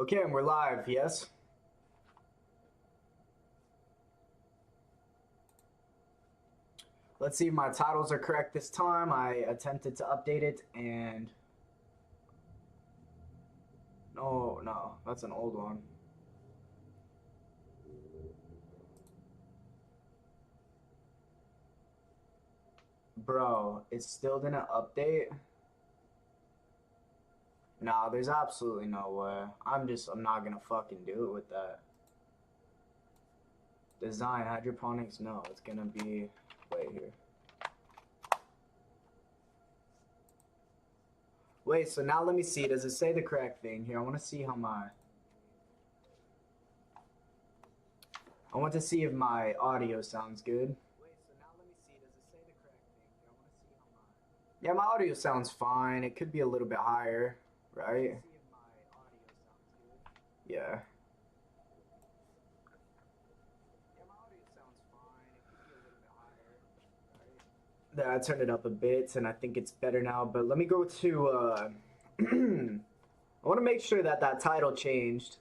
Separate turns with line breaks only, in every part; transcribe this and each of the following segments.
Okay, and we're live, yes? Let's see if my titles are correct this time. I attempted to update it and... No, that's an old one. Bro, it still didn't update? Nah, there's absolutely no way. I'm not gonna fucking do it with that. Design, hydroponics, no, it's gonna be... Wait here. Wait, so now let me see. Does it say the correct thing? Here, I want to see how my... I want to see if my audio sounds good. Wait, so now let me see. Does it say the correct thing? Here, I want to see how my... Yeah, my audio sounds fine. It could be a little bit higher, right? See if my audio sounds good. Yeah. Yeah, my audio sounds fine. It could be a little bit higher, right? There, I turned it up a bit, and I think it's better now. But let me go to... I want to make sure that that title changed.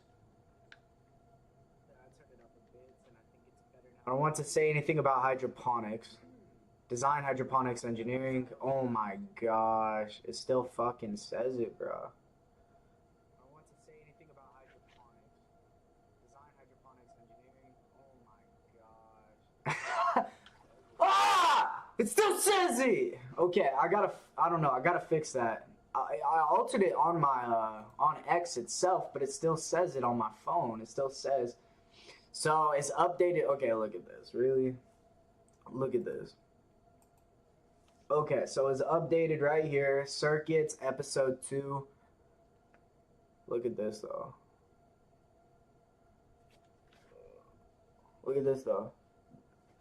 I don't want to say anything about hydroponics. Design, hydroponics, engineering. Oh my gosh. It still fucking says it, bro. I don't want to say anything about hydroponics. Design, hydroponics, engineering. Oh my gosh. Ah! It still says it! Okay, I don't know. I gotta fix that. I altered it on my, on X itself, but it still says it on my phone. It still says... So it's updated. Okay, look at this. Really? Look at this. Okay, so it's updated right here. Circuits, episode 2. Look at this, though. Look at this, though.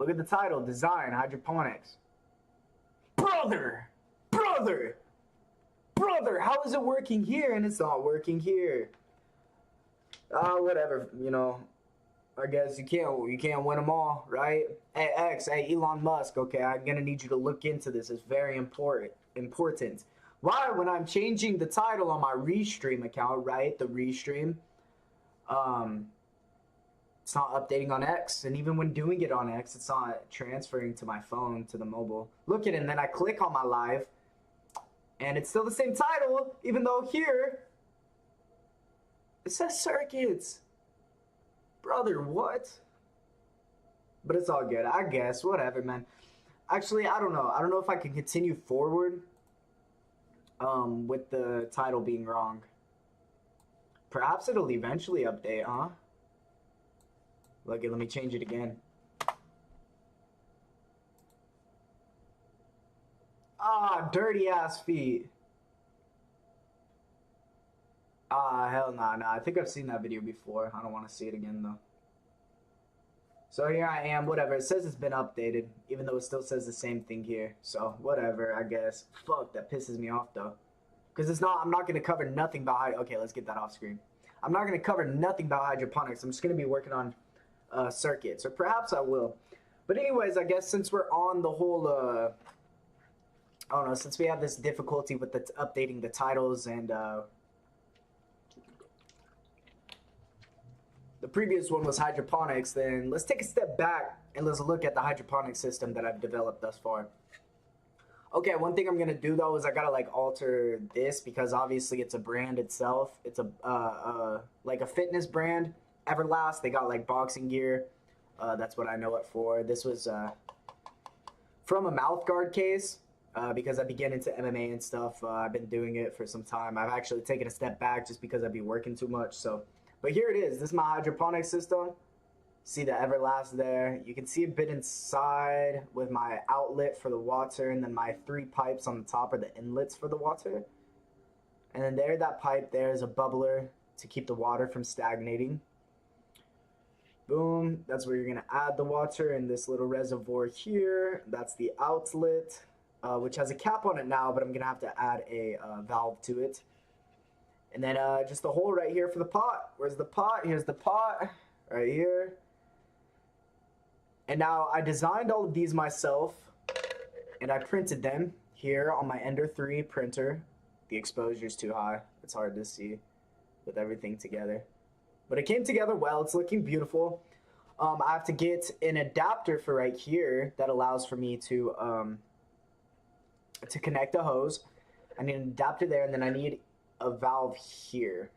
Look at the title. Design, hydroponics. Brother! Brother! Brother! How is it working here and it's not working here? Whatever, you know. I guess you can't win them all, right? Hey, hey, Elon Musk, okay, I'm gonna need you to look into this. It's very important. Why, when I'm changing the title on my Restream account, right, the Restream, it's not updating on X, and even when doing it on X, it's not transferring to my phone, to the mobile. Look at it, and then I click on my live, and it's still the same title, even though here, it says circuits. Brother, what? But it's all good, I guess. Whatever, man. Actually, I don't know. I don't know if I can continue forward with the title being wrong. Perhaps it'll eventually update, huh? Look, let me change it again. Ah, dirty ass feet. Hell nah. I think I've seen that video before. I don't want to see it again, though. So here I am, whatever. It says it's been updated, even though it still says the same thing here. So, whatever, I guess. Fuck, that pisses me off, though. Because I'm not going to cover nothing about okay, let's get that off screen. I'm not going to cover nothing about hydroponics. I'm just going to be working on circuits. Or perhaps I will. But anyways, I guess since we're on the whole, I don't know, since we have this difficulty with updating the titles and, the previous one was hydroponics, then let's take a step back and let's look at the hydroponic system that I've developed thus far. Okay, one thing I'm going to do, though, is I got to, like, alter this because obviously it's a brand itself. It's like a fitness brand, Everlast. They got, like, boxing gear. That's what I know it for. This was from a mouth guard case because I began into MMA and stuff. I've been doing it for some time. I've actually taken a step back just because I'd be working too much, so... But here it is. This is my hydroponic system. See the Everlast there. You can see a bit inside with my outlet for the water, and then my 3 pipes on the top are the inlets for the water. And then there, that pipe there is a bubbler to keep the water from stagnating. Boom. That's where you're going to add the water in this little reservoir here. That's the outlet, which has a cap on it now, but I'm going to have to add a valve to it. And then just the hole right here for the pot. Where's the pot? Here's the pot right here. And now I designed all of these myself, and I printed them here on my Ender 3 printer. The exposure is too high. It's hard to see. with everything together. But it came together well. It's looking beautiful. I have to get an adapter for right here that allows for me to connect a hose. I need an adapter there, and then I need a valve here.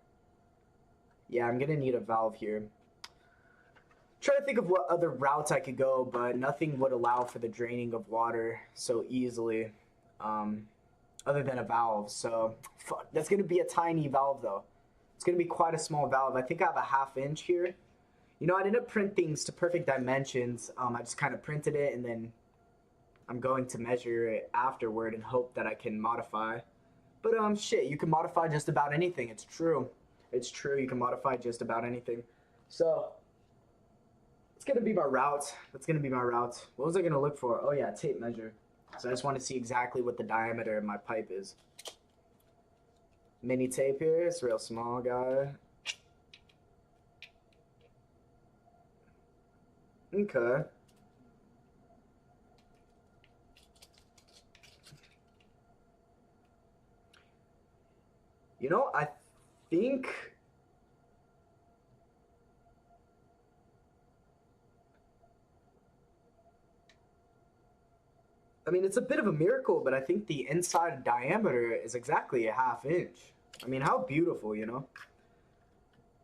Yeah, I'm gonna need a valve here. Trying to think of what other routes I could go, but nothing would allow for the draining of water so easily, other than a valve. So fuck, that's gonna be a tiny valve though. It's gonna be quite a small valve. I think I have a 1/2 inch here. You know, I didn't print things to perfect dimensions. I just kind of printed it, and then I'm going to measure it afterward and hope that I can modify. But shit, you can modify just about anything. It's true. It's true. You can modify just about anything. So it's gonna be my route. That's gonna be my route. What was I gonna look for? Oh yeah, tape measure. So I just want to see exactly what the diameter of my pipe is. Mini tape here. It's a real small guy. Okay. You know, I think I mean, it's a bit of a miracle, but I think the inside diameter is exactly a 1/2 inch. I mean, how beautiful, you know?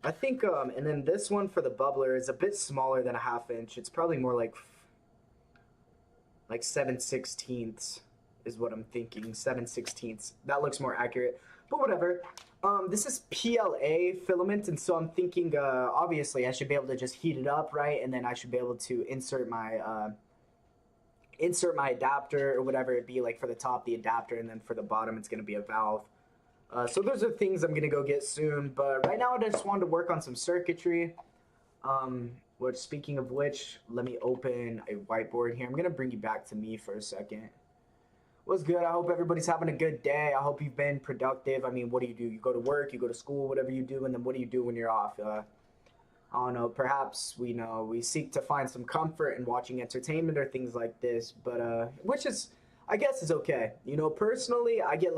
I think, and then this one for the bubbler is a bit smaller than a 1/2 inch. It's probably more like 7/16 is what I'm thinking. 7/16. That looks more accurate, but whatever. This is PLA filament, and so I'm thinking, obviously, I should be able to just heat it up, right? And then I should be able to insert my adapter or whatever it be, like for the top, the adapter, and then for the bottom, it's going to be a valve. So those are things I'm going to go get soon. But right now, I just wanted to work on some circuitry. Which, speaking of which, let me open a whiteboard here. I'm going to bring you back to me for a second. What's good? I hope everybody's having a good day. I hope you've been productive. I mean, what do? You go to work, you go to school, whatever you do, and then what do you do when you're off? I don't know, perhaps we seek to find some comfort in watching entertainment or things like this, but which is, I guess, is okay. You know, personally, I get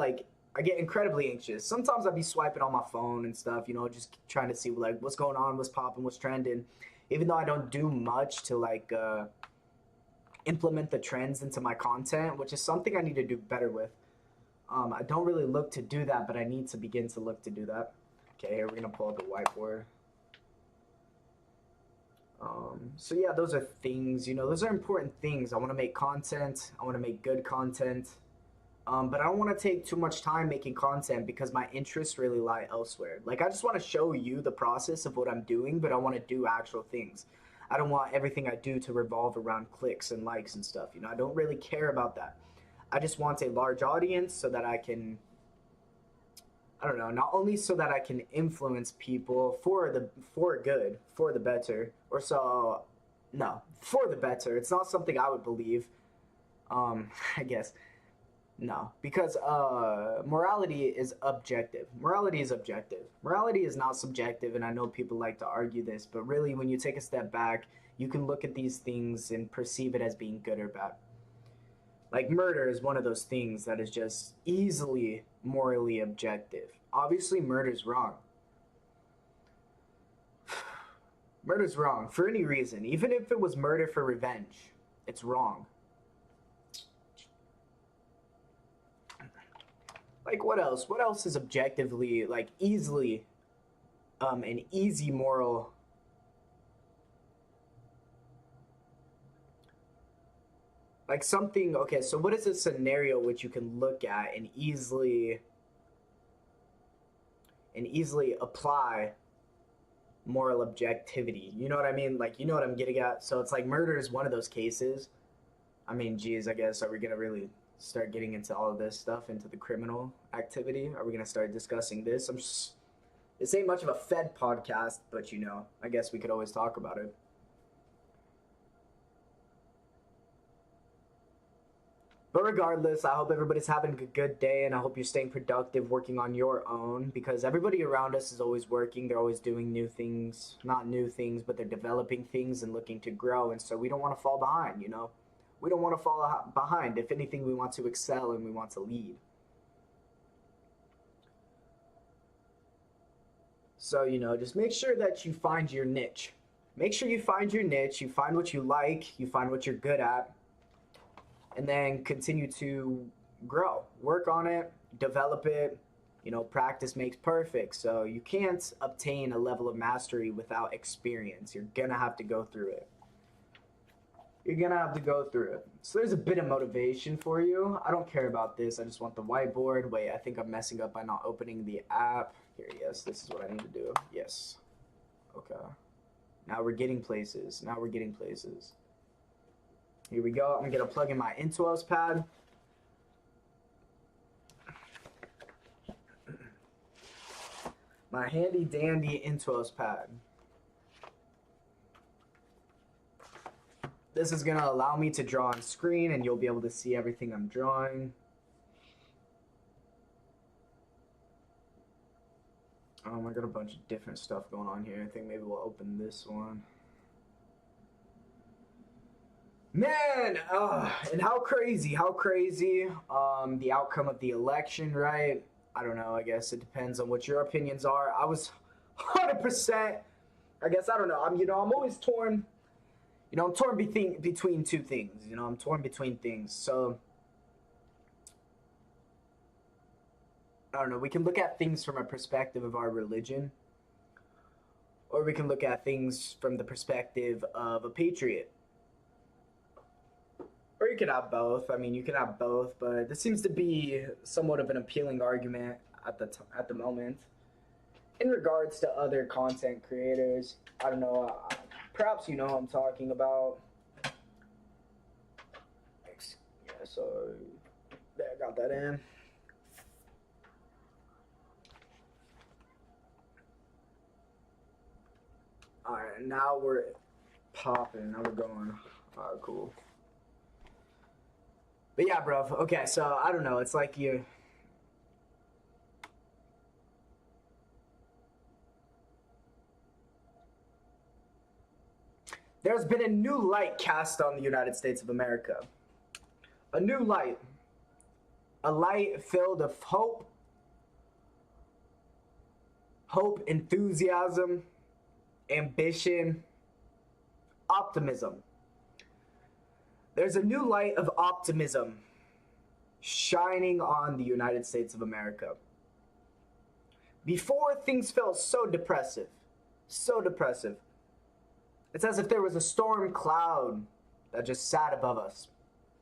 incredibly anxious. Sometimes I'd be swiping on my phone and stuff, you know, just trying to see like what's going on, what's popping, what's trending. Even though I don't do much to like implement the trends into my content, which is something I need to do better with. I don't really look to do that, but I need to begin to look to do that. Okay, here we're gonna pull up a whiteboard. So yeah, those are things, you know, those are important things. I want to make content. I want to make good content. But I don't want to take too much time making content because my interests really lie elsewhere. Like, I just want to show you the process of what I'm doing, but I want to do actual things. I don't want everything I do to revolve around clicks and likes and stuff. You know, I don't really care about that. I just want a large audience so that I can, I don't know, not only so that I can influence people for good, for the better, or so, no, for the better. It's not something I would believe. I guess. No, because morality is objective. Morality is objective. Morality is not subjective, and I know people like to argue this, but really, when you take a step back, you can look at these things and perceive it as being good or bad. Like, murder is one of those things that is just easily morally objective. Obviously, murder's wrong. Murder's wrong for any reason. Even if it was murder for revenge, it's wrong. Like, what else? What else is objectively, like, easily an easy moral? Like something, okay, so what is a scenario which you can look at and easily apply moral objectivity? You know what I mean? Like, you know what I'm getting at? So it's like murder is one of those cases. I mean, geez, I guess, are we gonna really start getting into all of this stuff, into the criminal activity? Are we gonna start discussing this? This ain't much of a Fed podcast, but you know, I guess we could always talk about it. But regardless, I hope everybody's having a good day, and I hope you're staying productive, working on your own, because everybody around us is always working. They're always doing new things, not new things, but they're developing things and looking to grow. And so we don't want to fall behind, you know? We don't want to fall behind. If anything, we want to excel and we want to lead. So, just make sure that you find your niche. Make sure you find your niche, you find what you like, you find what you're good at, and then continue to grow. Work on it, develop it. Practice makes perfect. So you can't obtain a level of mastery without experience. You're gonna have to go through it. You're gonna have to go through it. So there's a bit of motivation for you. I don't care about this. I just want the whiteboard. Wait, I think I'm messing up by not opening the app. Here, yes, this is what I need to do. Yes. Okay. Now we're getting places. Now we're getting places. Here we go. I'm gonna plug in my e.002 pad. My handy dandy e.002 pad. This is gonna allow me to draw on screen and you'll be able to see everything I'm drawing. I got a bunch of different stuff going on here. I think maybe we'll open this one. Man, and how crazy the outcome of the election, right? I don't know, I guess it depends on what your opinions are. I was 100%, I guess, I don't know. I'm always torn. I'm torn between two things. I'm torn between things. So, I don't know. We can look at things from a perspective of our religion, or we can look at things from the perspective of a patriot. Or you could have both. You could have both, but this seems to be somewhat of an appealing argument at the moment. In regards to other content creators, I don't know. Perhaps you know who I'm talking about. Yeah, so there, I got that in. All right, now we're popping. Now we're going. All right, cool. But yeah, bro. Okay, so I don't know. It's like you. There's been a new light cast on the United States of America. A new light. A light filled of hope, enthusiasm, ambition, optimism. There's a new light of optimism shining on the United States of America. Before, things felt so depressive. So depressive. It's as if there was a storm cloud that just sat above us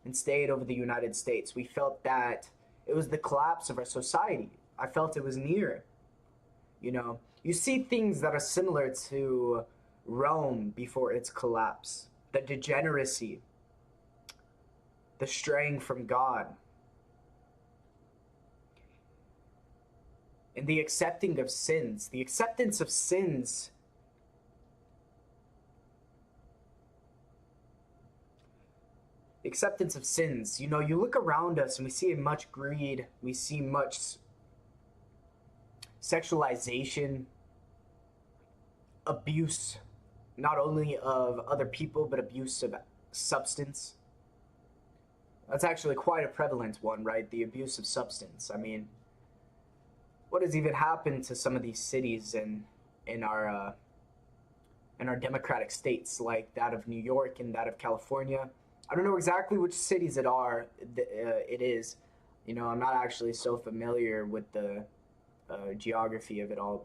and stayed over the United States. We felt that it was the collapse of our society. I felt it was near. You see things that are similar to Rome before its collapse. The degeneracy, the straying from God, and the accepting of sins. The acceptance of sins you look around us and we see much greed, we see much sexualization, abuse, not only of other people, but abuse of substance. That's actually quite a prevalent one, right? The abuse of substance. What has even happened to some of these cities in our democratic states, like that of New York and that of California? I don't know exactly which cities it is. I'm not actually so familiar with the geography of it all,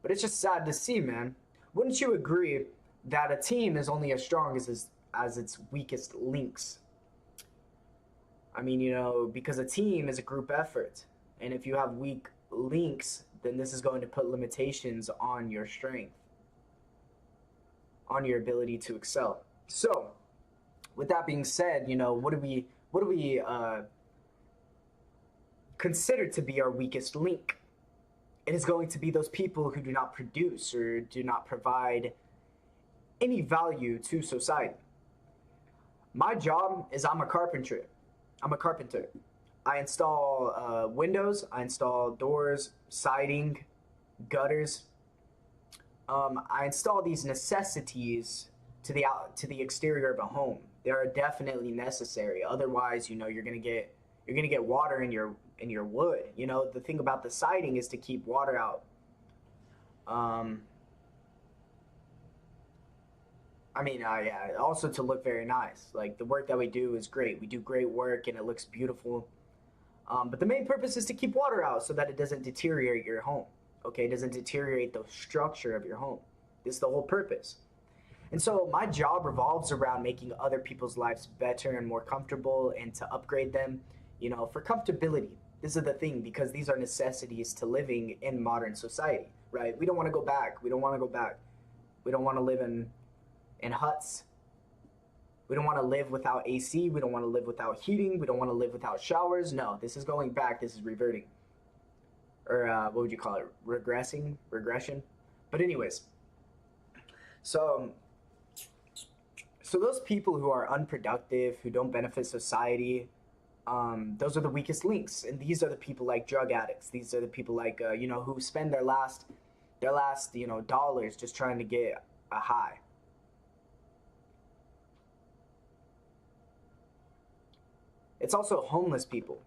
but it's just sad to see, man. Wouldn't you agree that a team is only as strong as its weakest links? Because a team is a group effort, and if you have weak links, then this is going to put limitations on your strength, on your ability to excel. So, with that being said, what do we consider to be our weakest link? It is going to be those people who do not produce or do not provide any value to society. My job is I'm a carpenter. I install windows, I install doors, siding, gutters. I install these necessities to the exterior of a home. They are definitely necessary. Otherwise, you're gonna get water in your in your wood. You know, the thing about the siding is to keep water out. Yeah, also to look very nice. Like the work that we do is great. We do great work and it looks beautiful. But the main purpose is to keep water out so that it doesn't deteriorate your home. Okay, it doesn't deteriorate the structure of your home. This is the whole purpose. And so my job revolves around making other people's lives better and more comfortable and to upgrade them, you know, for comfortability. This is the thing because these are necessities to living in modern society, right? We don't want to go back. We don't want to go back. We don't want to live in huts. We don't want to live without AC. We don't want to live without heating. We don't want to live without showers. No, this is going back. This is reverting. Or what would you call it? Regressing? Regression? But anyways, so those people who are unproductive, who don't benefit society, those are the weakest links. And these are the people like drug addicts. These are the people like, who spend their last, dollars just trying to get a high. It's also homeless people.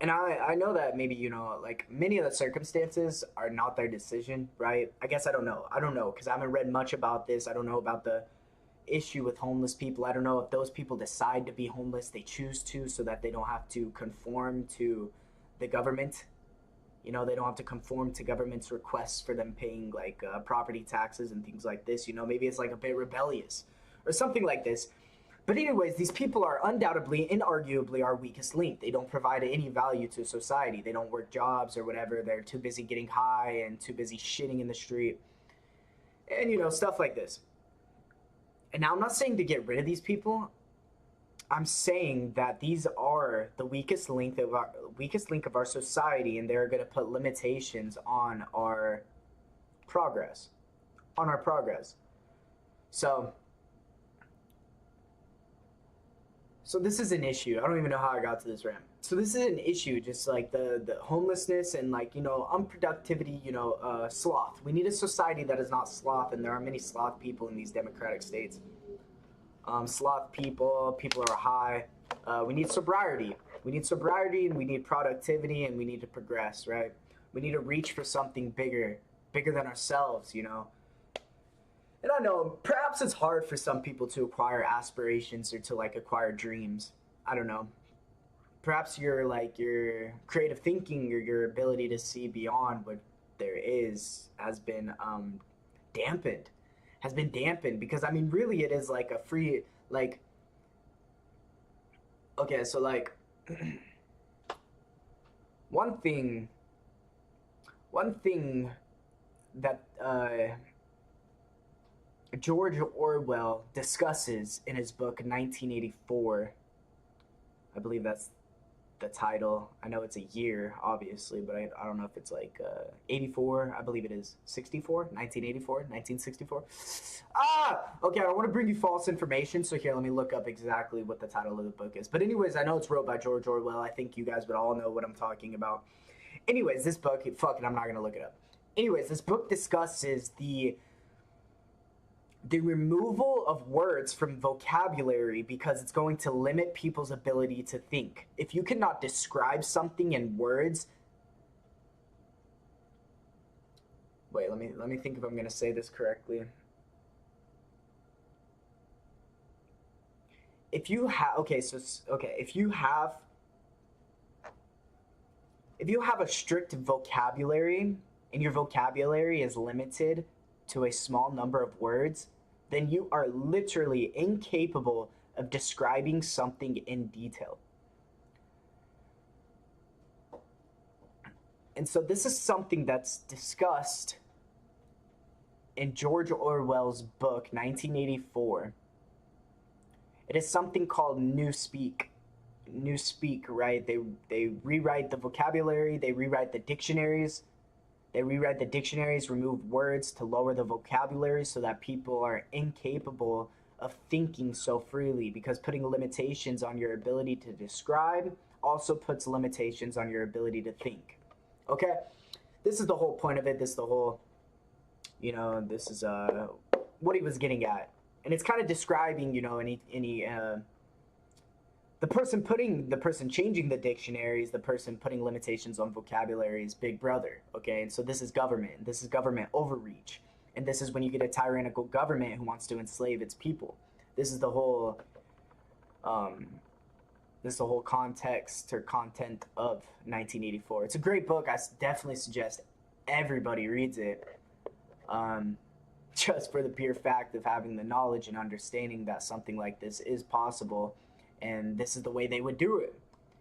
And I know that maybe, like many of the circumstances are not their decision, right? I guess I don't know. I don't know because I haven't read much about this. I don't know about the issue with homeless people. I don't know if those people decide to be homeless, they choose to so that they don't have to conform to the government. You know, they don't have to conform to government's requests for them paying like property taxes and things like this. You know, maybe it's like a bit rebellious or something like this. But anyways, these people are undoubtedly, inarguably our weakest link. They don't provide any value to society. They don't work jobs or whatever. They're too busy getting high and too busy shitting in the street. And, stuff like this. And now I'm not saying to get rid of these people. I'm saying that these are the weakest link of our society, and they're going to put limitations on our progress. So this is an issue. I don't even know how I got to this rant. So this is an issue, just like the homelessness and like, unproductivity, sloth. We need a society that is not sloth, and there are many sloth people in these democratic states. Sloth people are high. We need sobriety. We need sobriety and we need productivity and we need to progress, right? We need to reach for something bigger than ourselves, And I know perhaps it's hard for some people to acquire aspirations or to like acquire dreams. I don't know. Perhaps your creative thinking or your ability to see beyond what there is has been dampened. Because I mean really it is like a free okay, so like one thing that George Orwell discusses in his book 1984. I believe that's the title. I know it's a year, obviously, but I don't know if it's like 84. I believe it is 64, 1984, 1964. Okay, I don't want to bring you false information, so here, let me look up exactly what the title of the book is. But anyways, I know it's wrote by George Orwell. I think you guys would all know what I'm talking about. Anyways, this book, fuck it, I'm not going to look it up. Anyways, this book discusses the removal of words from vocabulary because it's going to limit people's ability to think. If you cannot describe something in words, wait, let me think if I'm going to say this correctly. If you have if you have a strict vocabulary and your vocabulary is limited to a small number of words, then you are literally incapable of describing something in detail. And so this is something that's discussed in George Orwell's book, 1984. It is something called Newspeak. Newspeak, right? They rewrite the vocabulary, they rewrite the dictionaries. They rewrite the dictionaries, remove words to lower the vocabulary so that people are incapable of thinking so freely, because putting limitations on your ability to describe also puts limitations on your ability to think. Okay? This is the whole point of it. This is the whole, this is what he was getting at. And it's kind of describing, any The person changing the dictionaries, the person putting limitations on vocabulary is Big Brother, okay? And so this is government. This is government overreach. And this is when you get a tyrannical government who wants to enslave its people. This is the whole context or content of 1984. It's a great book. I definitely suggest everybody reads it. Just for the pure fact of having the knowledge and understanding that something like this is possible, and this is the way they would do it.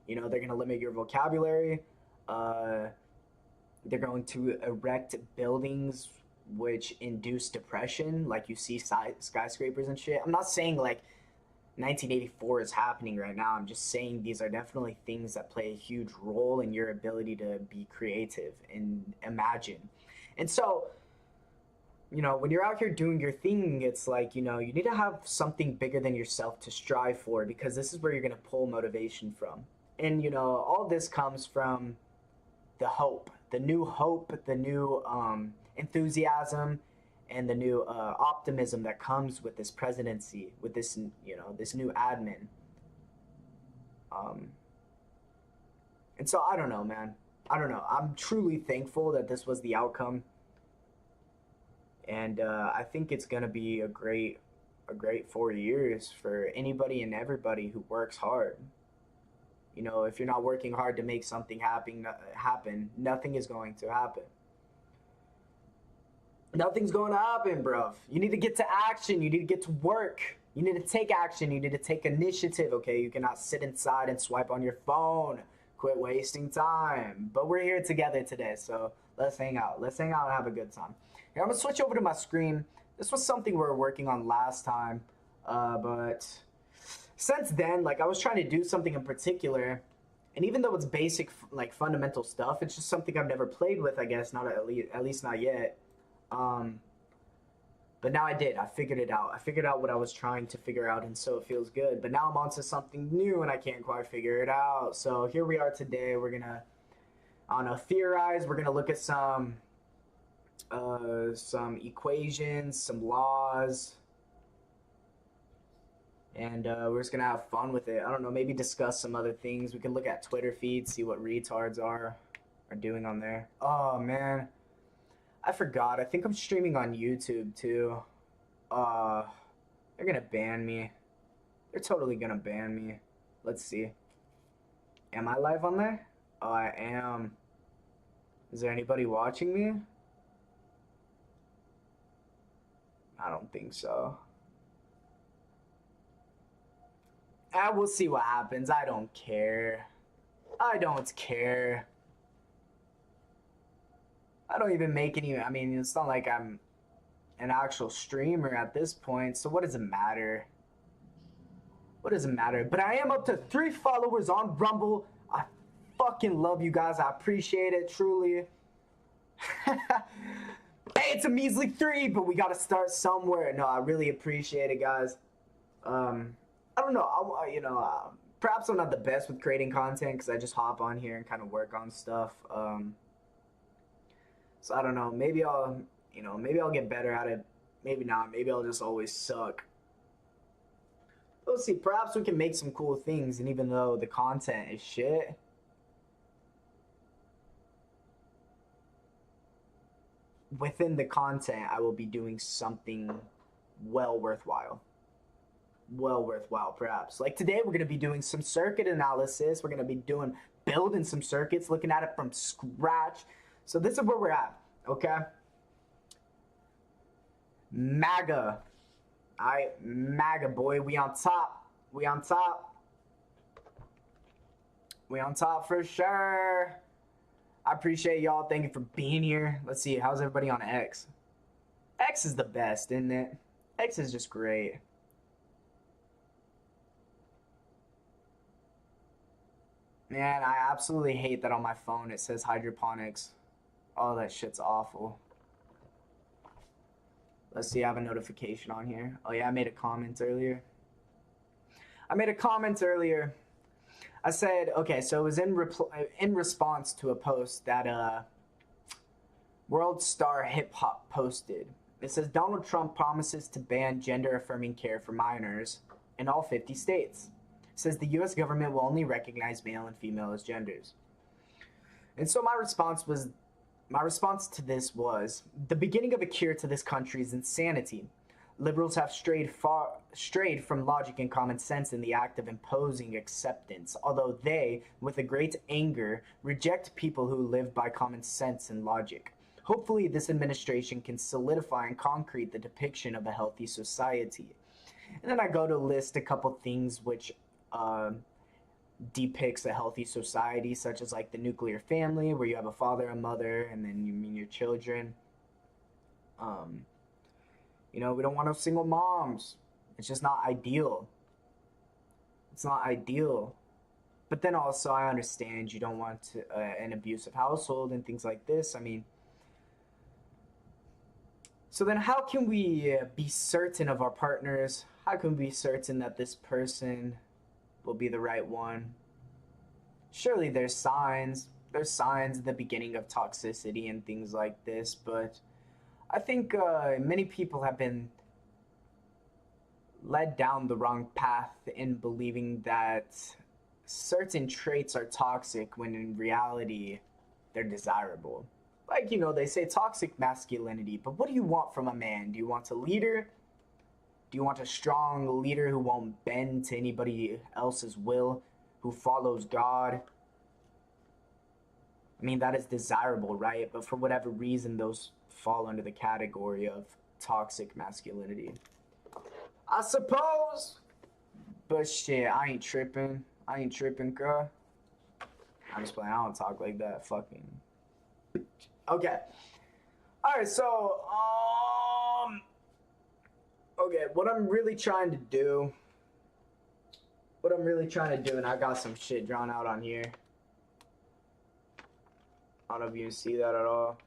You know, they're going to limit your vocabulary. They're going to erect buildings which induce depression, like you see skyscrapers and shit. I'm not saying like 1984 is happening right now. I'm just saying these are definitely things that play a huge role in your ability to be creative and imagine. And so, you know, when you're out here doing your thing, it's like, you know, you need to have something bigger than yourself to strive for, because this is where you're going to pull motivation from. And, you know, all this comes from the hope, the new enthusiasm, and the new optimism that comes with this presidency, with this, you know, this new admin. And so I don't know, man. I don't know. I'm truly thankful that this was the outcome. And I think it's going to be a great 4 years for anybody and everybody who works hard. You know, if you're not working hard to make something happen, nothing is going to happen. Nothing's going to happen, bruv. You need to get to action. You need to get to work. You need to take action. You need to take initiative, okay? You cannot sit inside and swipe on your phone. Quit wasting time. But we're here together today, so let's hang out. Let's hang out and have a good time. Here, I'm going to switch over to my screen. This was something we were working on last time, but since then, like, I was trying to do something in particular, and even though it's basic, like, fundamental stuff, it's just something I've never played with, I guess, not at least not yet. But now I did. I figured it out. I figured out what I was trying to figure out, and so it feels good. But now I'm on to something new, and I can't quite figure it out. So here we are today. We're gonna, I don't know, theorize. We're gonna look at some equations, some laws, and we're just gonna have fun with it. I don't know, maybe discuss some other things. We can look at Twitter feeds, see what retards are doing on there. Oh man, I forgot. I think I'm streaming on YouTube too. They're gonna ban me. They're totally gonna ban me. Let's see. Am I live on there? Oh, I am. Is there anybody watching me? I don't think so. We'll see what happens. I don't care. I don't care. I don't even make any, I mean, it's not like I'm an actual streamer at this point, so what does it matter? What does it matter? But I am up to 3 followers on Rumble. I fucking love you guys. I appreciate it, truly. Hey, it's a measly 3, but we gotta start somewhere. No, I really appreciate it, guys. I don't know. Perhaps I'm not the best with creating content because I just hop on here and kind of work on stuff. So I don't know. Maybe I'll get better at it. Maybe not. Maybe I'll just always suck. We'll see. Perhaps we can make some cool things, and even though the content is shit, within the content, I will be doing something well worthwhile. Well worthwhile, perhaps. Like today, we're going to be doing some circuit analysis. We're going to be building some circuits, looking at it from scratch. So this is where we're at, okay? MAGA. All right, MAGA, boy. We on top. We on top. We on top for sure. I appreciate y'all. Thank you for being here. Let's see. How's everybody on X? X is the best, isn't it? X is just great. Man, I absolutely hate that on my phone it says hydroponics. Oh, that shit's awful. Let's see, I have a notification on here. Oh yeah, I made a comment earlier. I said, okay, so it was in response to a post that World Star Hip Hop posted. It says Donald Trump promises to ban gender-affirming care for minors in all 50 states. says the US government will only recognize male and female as genders. And so my response to this was the beginning of a cure to this country's insanity. Liberals have strayed from logic and common sense in the act of imposing acceptance, although they, with a great anger, reject people who live by common sense and logic. Hopefully, this administration can solidify and concrete the depiction of a healthy society. And then I go to list a couple things which depicts a healthy society, such as like the nuclear family, where you have a father, a mother, and then you mean your children. You know, we don't want no single moms. It's just not ideal. It's not ideal. But then also, I understand you don't want an abusive household and things like this. I mean, so then how can we be certain of our partners? How can we be certain that this person will be the right one? Surely there's signs. There's signs at the beginning of toxicity and things like this, but I think many people have been led down the wrong path in believing that certain traits are toxic when in reality they're desirable. Like, you know, they say toxic masculinity, but what do you want from a man? Do you want a leader? Do you want a strong leader who won't bend to anybody else's will, who follows God? I mean, that is desirable, right? But for whatever reason, those fall under the category of toxic masculinity, I suppose. But shit, I ain't tripping, girl. I'm just playing. I don't talk like that. Fucking. Okay. All right. So, okay. What I'm really trying to do, and I got some shit drawn out on here. I don't know if you can see that at all.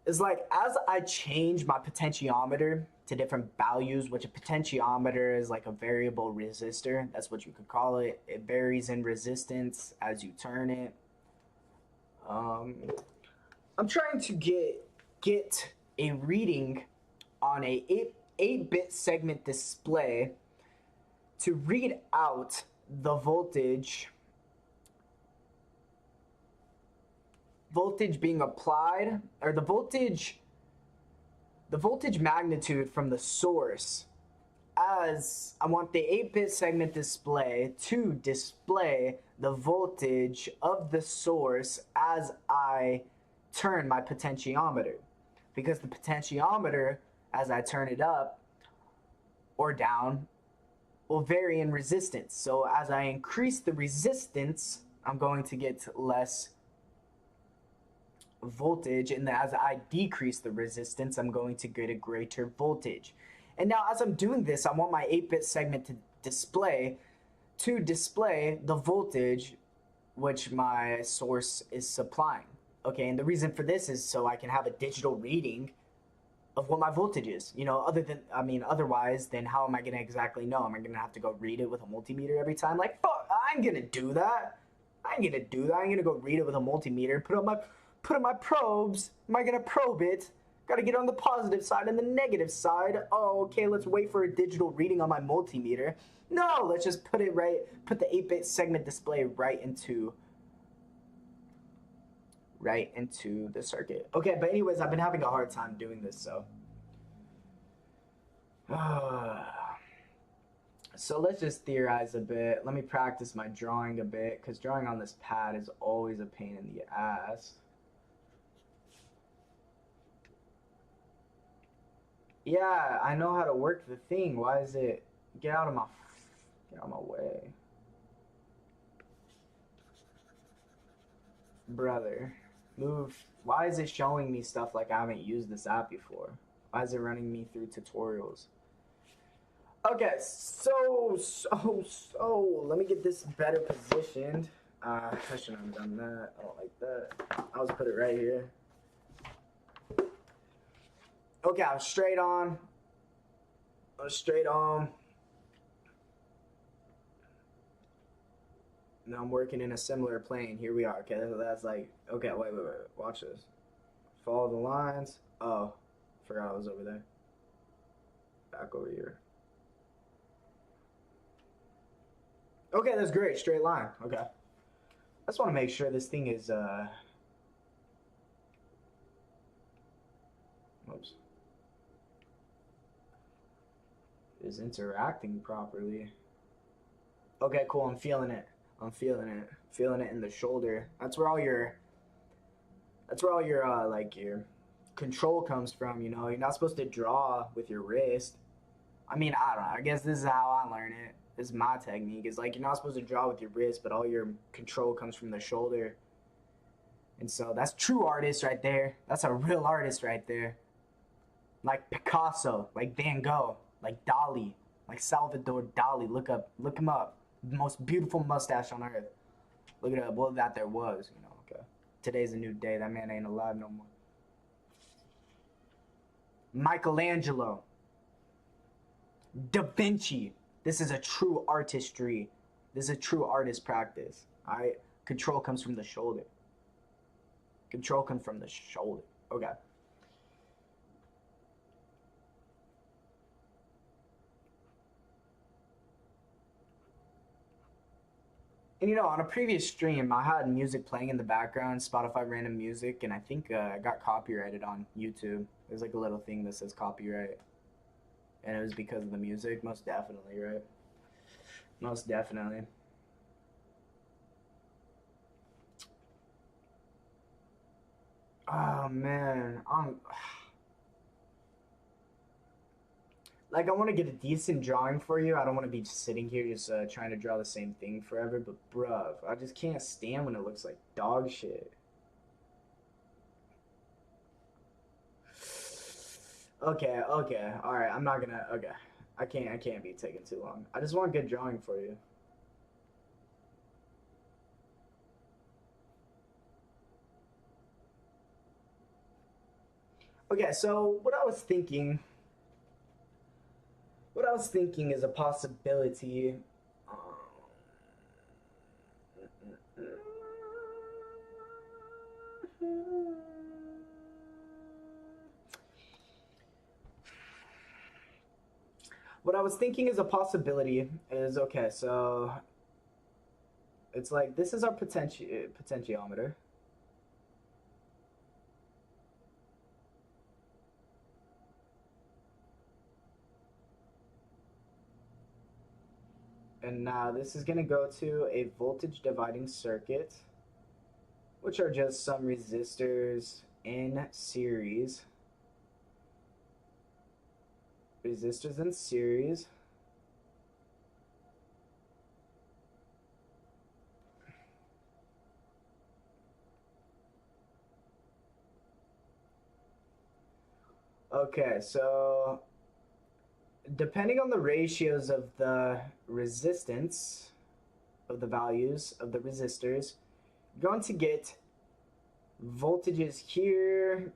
Is like, as I change my potentiometer to different values, which a potentiometer is like a variable resistor. That's what you could call it. It varies in resistance as you turn it. I'm trying to get a reading on a 8-bit segment display to read out the voltage being applied, or the voltage magnitude from the source, as I want the 8-bit segment display to display the voltage of the source as I turn my potentiometer. Because the potentiometer, as I turn it up or down, will vary in resistance. So as I increase the resistance, I'm going to get less voltage, and as I decrease the resistance, I'm going to get a greater voltage. And now as I'm doing this, I want my 8-bit segment to display the voltage which my source is supplying. Okay, and the reason for this is so I can have a digital reading of what my voltage is. You know, otherwise, then how am I going to exactly know? Am I going to have to go read it with a multimeter every time? Like, fuck, I ain't going to do that. I'm going to go read it with a multimeter, put on my probes. Am I going to probe it? Got to get on the positive side and the negative side. Oh, okay, let's wait for a digital reading on my multimeter. No, let's just put the 8-bit segment display right into the circuit. Okay, but anyways, I've been having a hard time doing this, so. So let's just theorize a bit. Let me practice my drawing a bit, because drawing on this pad is always a pain in the ass. Yeah, I know how to work the thing. Why is it... Get out of my way. Brother. Move. Why is it showing me stuff like I haven't used this app before? Why is it running me through tutorials? Okay, so let me get this better positioned. I shouldn't have done that. I don't like that. I'll just put it right here. Okay, I'm straight on. Now I'm working in a similar plane. Here we are. Okay, that's like, okay, wait. Watch this. Follow the lines. Oh, forgot I was over there. Back over here. Okay, that's great. Straight line. Okay. I just want to make sure this thing is oops, is interacting properly. Okay, cool. I'm feeling it. I'm feeling it. Feeling it in the shoulder. That's where all your like your control comes from, you know. You're not supposed to draw with your wrist. I mean, I don't know. I guess this is how I learn it. This is my technique. It's like you're not supposed to draw with your wrist, but all your control comes from the shoulder. And so that's true artist right there. That's a real artist right there. Like Picasso, like Van Gogh, like Dali, like Salvador Dali. Look him up. The most beautiful mustache on earth. Look it up. What that there was, you know. Okay. Today's a new day. That man ain't alive no more. Michelangelo, Da Vinci. This is a true artistry. This is a true artist practice. All right. Control comes from the shoulder. Control comes from the shoulder. Okay. And you know, on a previous stream, I had music playing in the background, Spotify random music, and I think I got copyrighted on YouTube. There's like a little thing that says copyright, and it was because of the music. Most definitely, right? Most definitely. Oh man, like I want to get a decent drawing for you. I don't want to be just sitting here just trying to draw the same thing forever. But bruv, I just can't stand when it looks like dog shit. Okay, okay, all right. I'm not gonna. Okay, I can't be taking too long. I just want a good drawing for you. Okay, so what I was thinking is a possibility. um, What I was thinking is a possibility is okay. So it's like this is our potentiometer, and now this is gonna go to a voltage dividing circuit, which are just some resistors in series. Resistors in series. Okay, so depending on the ratios of the resistance of the values of the resistors, you're going to get voltages here,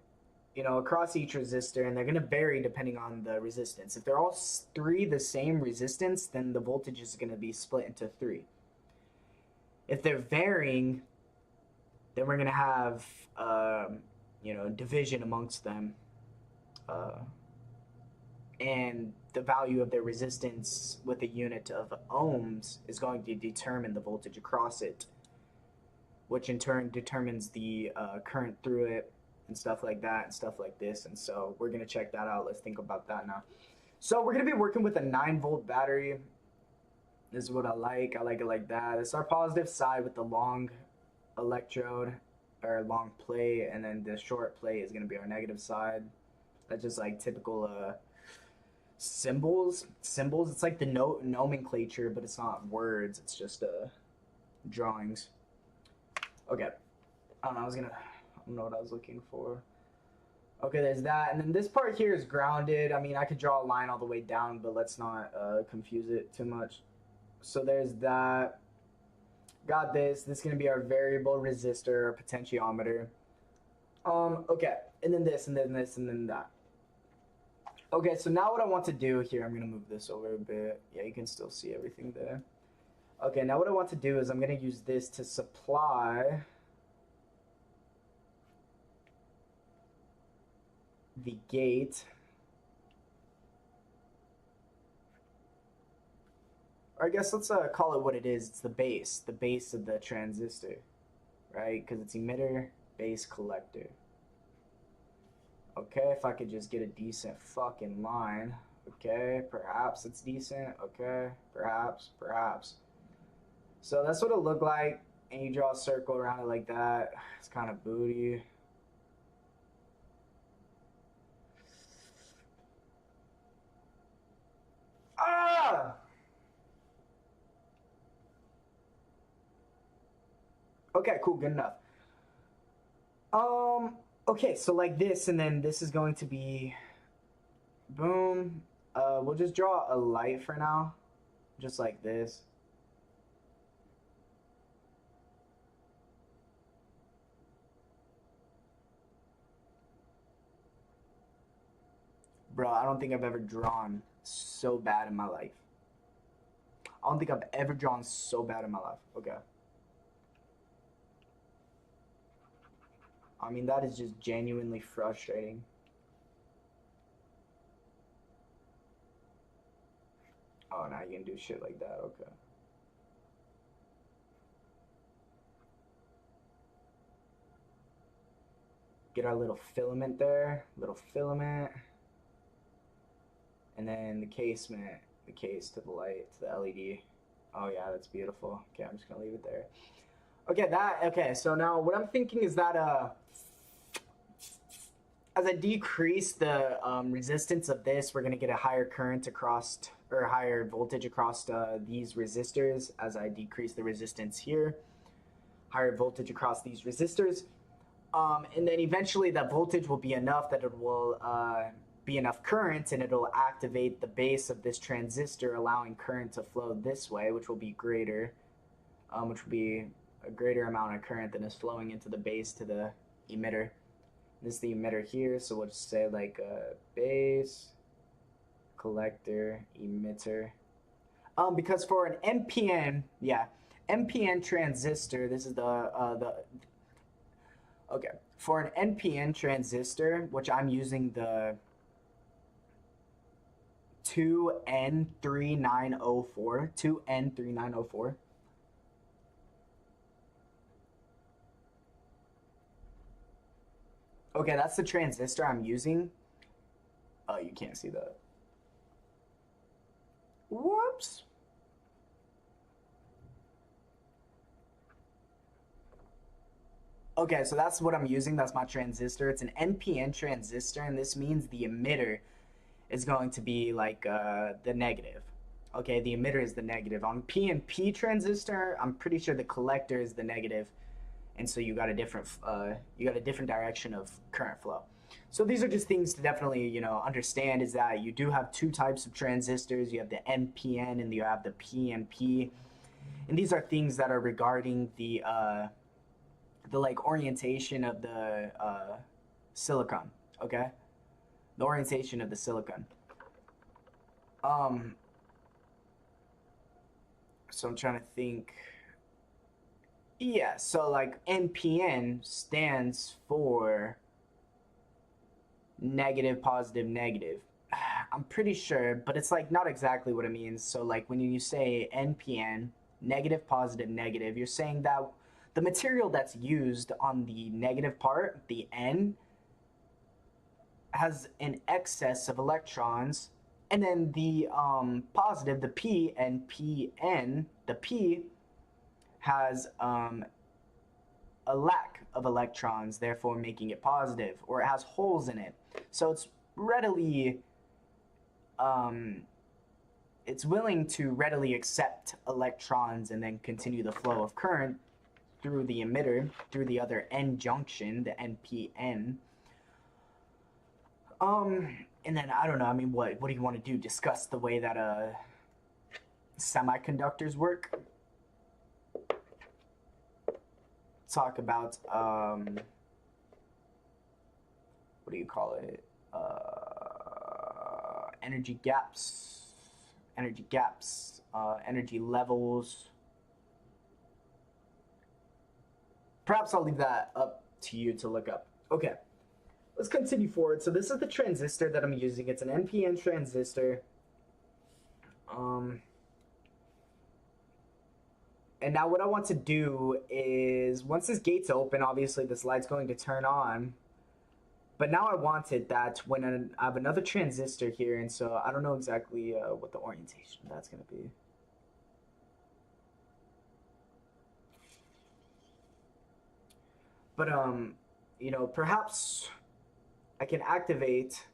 you know, across each resistor, and they're going to vary depending on the resistance. If they're all three the same resistance, then the voltage is going to be split into three. If they're varying, then we're going to have, you know, division amongst them. Uh, and the value of their resistance with a unit of ohms is going to determine the voltage across it, which in turn determines the current through it and stuff like that and stuff like this. And so we're going to check that out. Let's think about that now. So we're going to be working with a 9-volt battery. This is what I like. I like it like that. It's our positive side with the long electrode or long plate, and then the short plate is going to be our negative side. That's just like typical symbols. It's like the nomenclature, but it's not words. It's just drawings. Okay. I don't know. I don't know what I was looking for. Okay, there's that. And then this part here is grounded. I mean, I could draw a line all the way down, but let's not confuse it too much. So there's that. Got this. This is going to be our variable resistor, or potentiometer. Okay. And then this, and then this, and then that. Okay, so now what I want to do here, I'm going to move this over a bit. Yeah, you can still see everything there. Okay, now what I want to do is I'm going to use this to supply the gate. Or I guess let's call it what it is. It's the base of the transistor, right? Because it's emitter, base, collector. Okay, if I could just get a decent fucking line. Okay, perhaps it's decent. Okay, perhaps. So that's what it'll look like. And you draw a circle around it like that. It's kind of booty. Ah! Okay, cool, good enough. Okay, so like this, and then this is going to be, boom. We'll just draw a light for now, just like this. Bro, I don't think I've ever drawn so bad in my life. I don't think I've ever drawn so bad in my life. Okay. I mean, that is just genuinely frustrating. Oh, now you can do shit like that. Okay. Get our little filament there. Little filament. And then the casement. The case to the light, to the LED. Oh, yeah, that's beautiful. Okay, I'm just going to leave it there. Okay, so now what I'm thinking is that as I decrease the resistance of this, we're going to get a higher current across, or higher voltage across these resistors. As I decrease the resistance here, higher voltage across these resistors. And then eventually that voltage will be enough that it will be enough current, and it'll activate the base of this transistor, allowing current to flow this way, which will be greater, which will be a greater amount of current than is flowing into the base to the emitter. This is the emitter here, so we'll just say like base, collector, emitter. Because for an NPN transistor, this is okay, for an NPN transistor, which I'm using the 2N3904. Okay, that's the transistor I'm using. Oh, you can't see that. Whoops. Okay, so that's what I'm using. That's my transistor. It's an NPN transistor, and this means the emitter is going to be like the negative. Okay, the emitter is the negative. On PNP transistor, I'm pretty sure the collector is the negative, and so you got a different direction of current flow. So these are just things to definitely understand, is that you do have two types of transistors. You have the NPN and you have the PNP, and these are things that are regarding the like orientation of the silicon. Okay, the orientation of the silicon. So I'm trying to think. Yeah, so like NPN stands for negative, positive, negative. I'm pretty sure, but it's like not exactly what it means. So like when you say NPN, negative, positive, negative, you're saying that the material that's used on the negative part, the N, has an excess of electrons, and then the positive, the P and PN, the P has a lack of electrons, therefore making it positive, or it has holes in it. So it's readily, it's willing to readily accept electrons and then continue the flow of current through the emitter, through the other N junction, the NPN. And then I don't know. I mean, what do you want to do? Discuss the way that semiconductors work? Talk about what do you call it? Energy gaps, energy levels. Perhaps I'll leave that up to you to look up. Okay. Let's continue forward. So this is the transistor that I'm using. It's an NPN transistor. And now what I want to do is, once this gate's open, obviously this light's going to turn on. But now I want it that when I have another transistor here, and so I don't know exactly what the orientation of that's going to be. But, you know, perhaps I can activate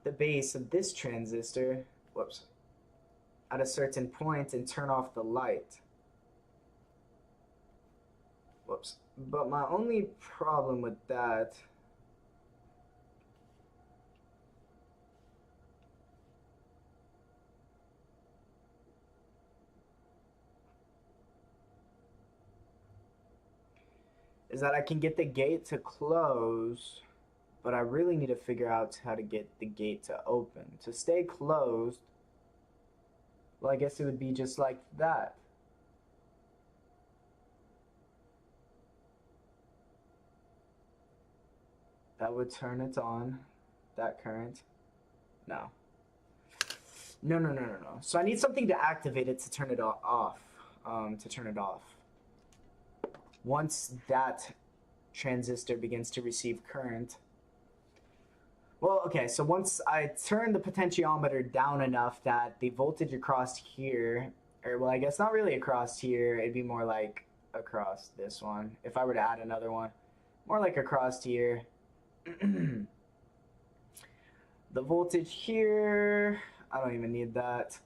the base of this transistor, whoops, at a certain point and turn off the light. Whoops. But my only problem with that is that I can get the gate to close, but I really need to figure out how to get the gate to open. To stay closed, well, I guess it would be just like that. That would turn it on, that current. No. No. So I need something to activate it to turn it off, to turn it off. Once that transistor begins to receive current. Well, okay, so once I turn the potentiometer down enough that the voltage across here, or well, I guess not really across here, it'd be more like across this one. If I were to add another one, more like across here. The voltage here, I don't even need that.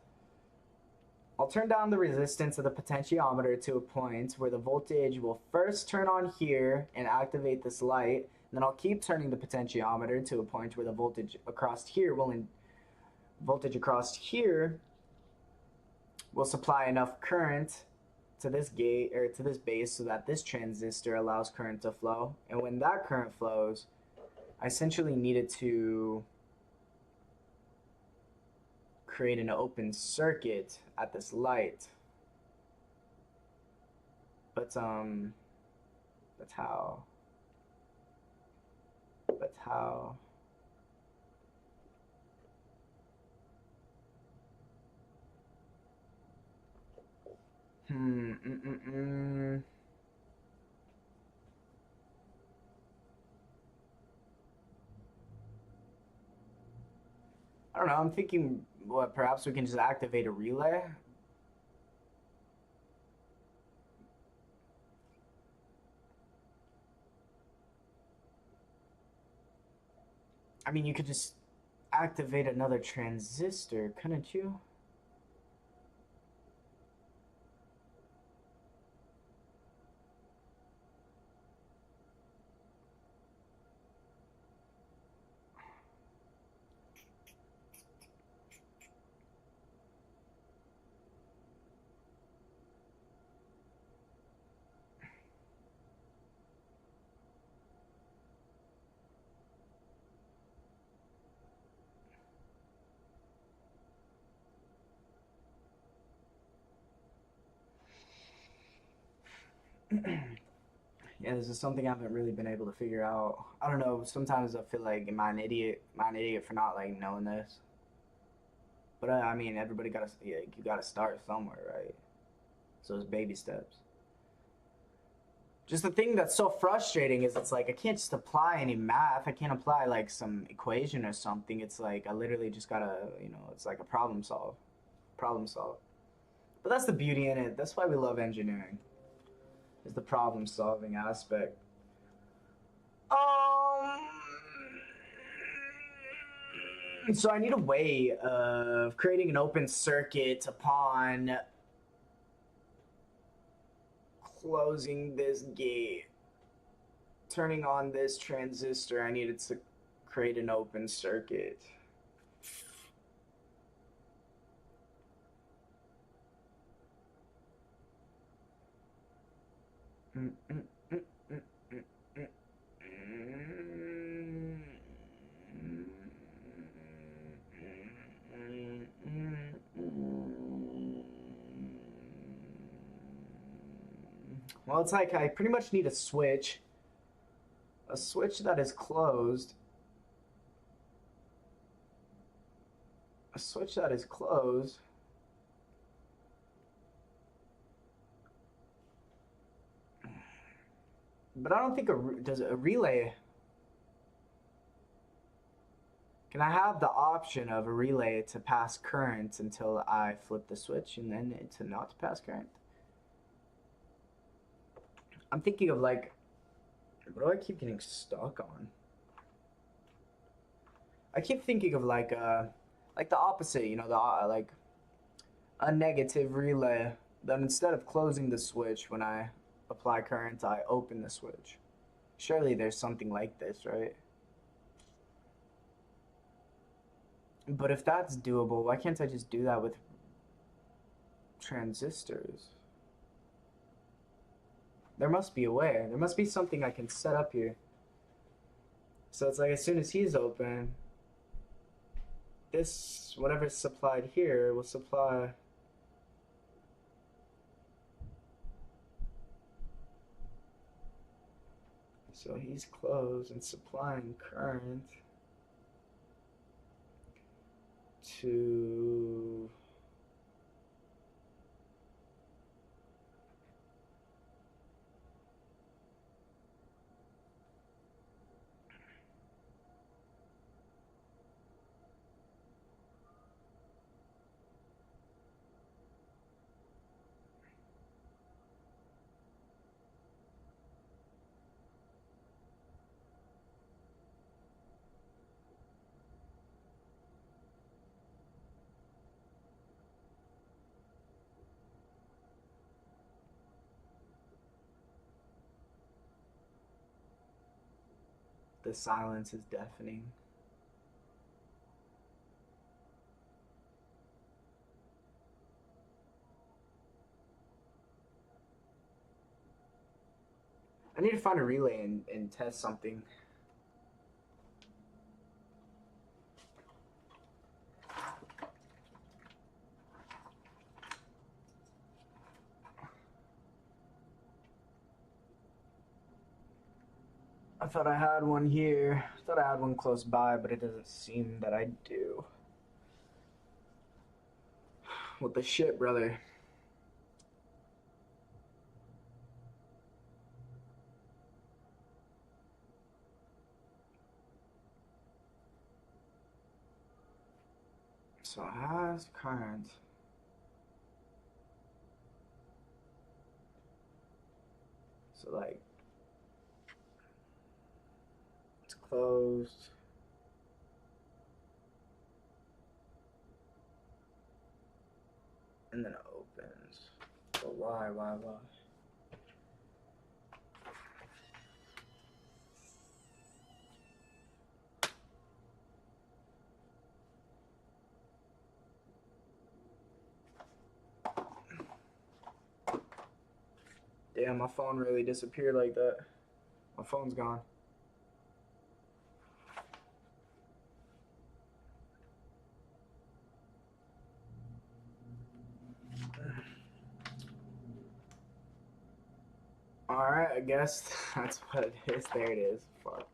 I'll turn down the resistance of the potentiometer to a point where the voltage will first turn on here and activate this light. And then I'll keep turning the potentiometer to a point where the voltage across here will supply enough current to this gate or to this base so that this transistor allows current to flow. And when that current flows, I essentially needed to create an open circuit at this light. But that's how. I don't know, I'm thinking, what, perhaps we can just activate a relay? I mean, you could just activate another transistor, couldn't you? Yeah, this is something I haven't really been able to figure out. I don't know, sometimes I feel like, am I an idiot? Am I an idiot for not, like, knowing this? But, I mean, everybody gotta, yeah, you gotta start somewhere, right? So it's baby steps. Just the thing that's so frustrating is it's like, I can't just apply any math. I can't apply, like, some equation or something. It's like, I literally just gotta, you know, it's like a problem solve. Problem solve. But that's the beauty in it. That's why we love engineering. Is the problem solving aspect. So I need a way of creating an open circuit upon closing this gate, turning on this transistor. I needed to create an open circuit. Well, it's like I pretty much need a switch that is closed, a switch that is closed, But I don't think does a relay. Can I have the option of a relay to pass current until I flip the switch and then to not pass current? I'm thinking of like, what do I keep getting stuck on? I keep thinking of like the opposite, you know, the like a negative relay. That instead of closing the switch when I apply current, I open the switch. Surely there's something like this, right? But if that's doable, why can't I just do that with transistors? There must be a way. There must be something I can set up here. So it's like as soon as he's open, this, whatever's supplied here, will supply. So he's closed and supplying current to the silence is deafening. I need to find a relay and test something. I thought I had one here. I thought I had one close by, but it doesn't seem that I do. What the shit, brother? So it has current. So like it's closed. And then it opens. But why? Damn, my phone really disappeared like that. My phone's gone. Alright, I guess that's what it is. There it is. Fuck.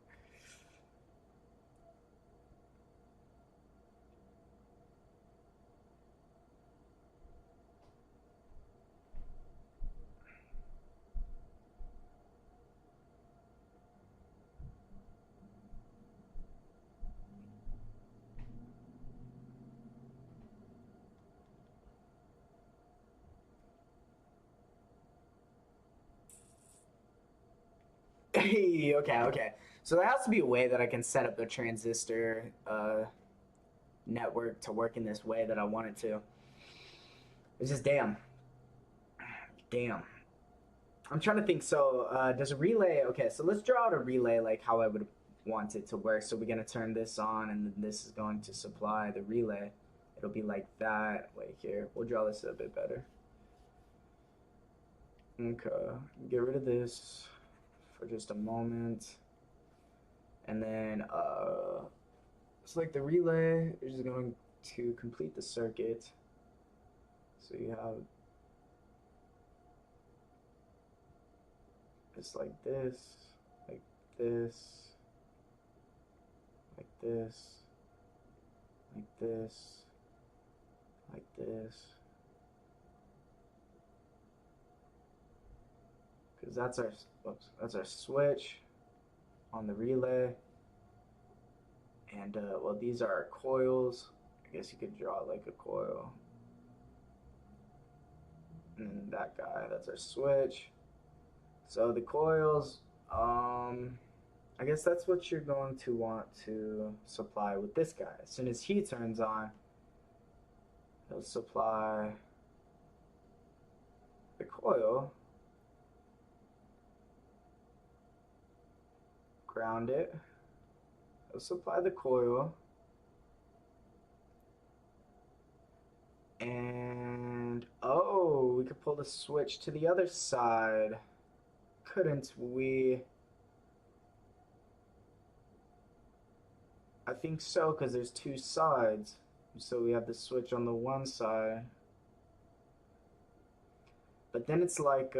Okay. So there has to be a way that I can set up the transistor network to work in this way that I want it to. It's just damn. I'm trying to think. So does a relay? Okay, so let's draw out a relay like how I would want it to work. So we're gonna turn this on, and then this is going to supply the relay. It'll be like that. Wait here. We'll draw this a bit better. Okay, get rid of this for just a moment, and then select the relay. You're just going to complete the circuit. So you have just like this, like this, like this, like this, like this. because that's our switch on the relay. And well, these are our coils. I guess you could draw like a coil. And that guy, that's our switch. So the coils, I guess that's what you're going to want to supply with this guy. As soon as he turns on, he'll supply the coil, ground it, he'll supply the coil, and oh, we could pull the switch to the other side. Couldn't we? I think so, because there's two sides. So we have the switch on the one side. But then it's like,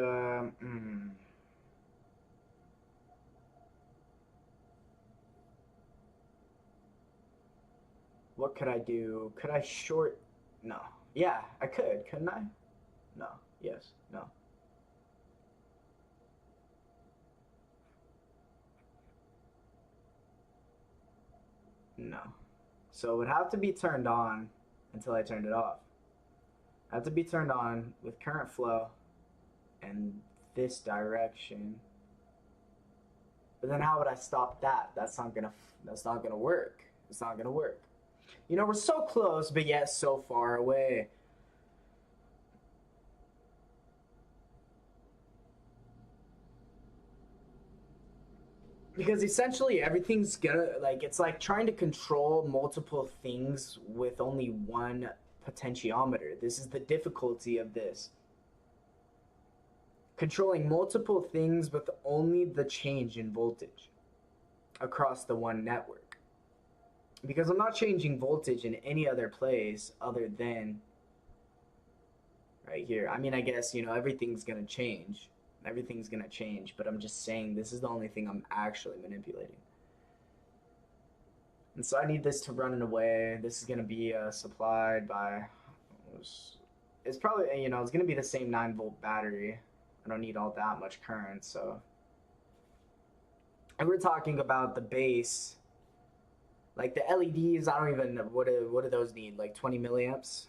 what could I do? Could I short? No. Yeah, I could, couldn't I? No. Yes. No. No. So it would have to be turned on until I turned it off. Have to be turned on with current flow and this direction. But then how would I stop that? That's not gonna work. It's not gonna work. You know, we're so close, but yet so far away. Because essentially everything's gonna, like, it's like trying to control multiple things with only one potentiometer. This is the difficulty of this. Controlling multiple things with only the change in voltage across the one network. Because I'm not changing voltage in any other place other than right here. I mean, I guess, you know, everything's gonna change. Everything's gonna change, but I'm just saying this is the only thing I'm actually manipulating. And so I need this to run in a way. This is gonna be supplied by, it's probably, you know, it's gonna be the same 9-volt battery. I don't need all that much current, so. And we're talking about the base, like the LEDs, I don't even, what do those need? Like 20 milliamps?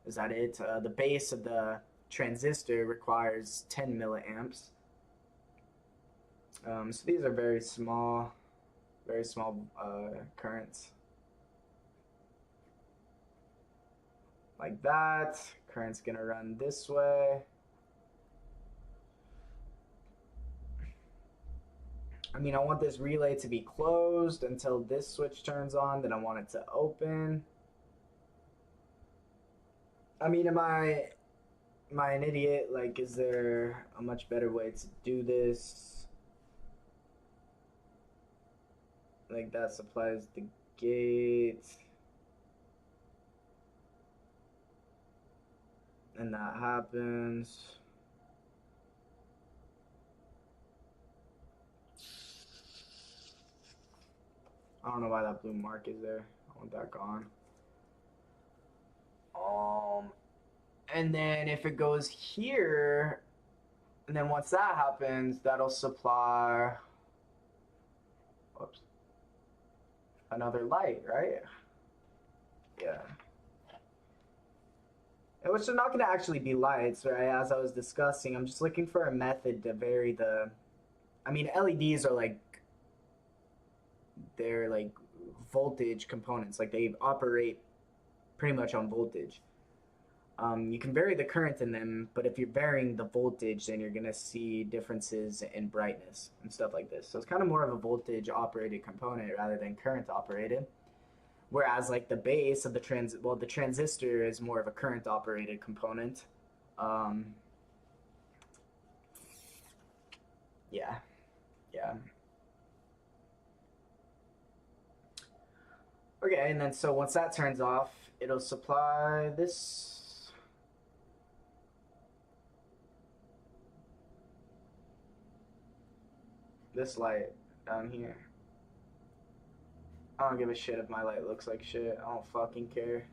Is that it? The base of the transistor requires 10 milliamps. So these are very small currents. Like that. Current's gonna run this way. I mean, I want this relay to be closed until this switch turns on, then I want it to open. I mean, am I an idiot? Like, is there a much better way to do this? Like, that supplies the gate. And that happens. I don't know why that blue mark is there. I want that gone. And then if it goes here, and then once that happens, that'll supply, whoops, another light, right? Yeah. Which are not going to actually be lights, right? As I was discussing, I'm just looking for a method to vary the, I mean, LEDs are like, they're like voltage components. Like, they operate pretty much on voltage. You can vary the current in them, but if you're varying the voltage, then you're gonna see differences in brightness and stuff like this. So it's kind of more of a voltage operated component rather than current operated. Whereas like the base of the the transistor is more of a current operated component. Yeah. Okay, and then so once that turns off, it'll supply this light down here. I don't give a shit if my light looks like shit. I don't fucking care.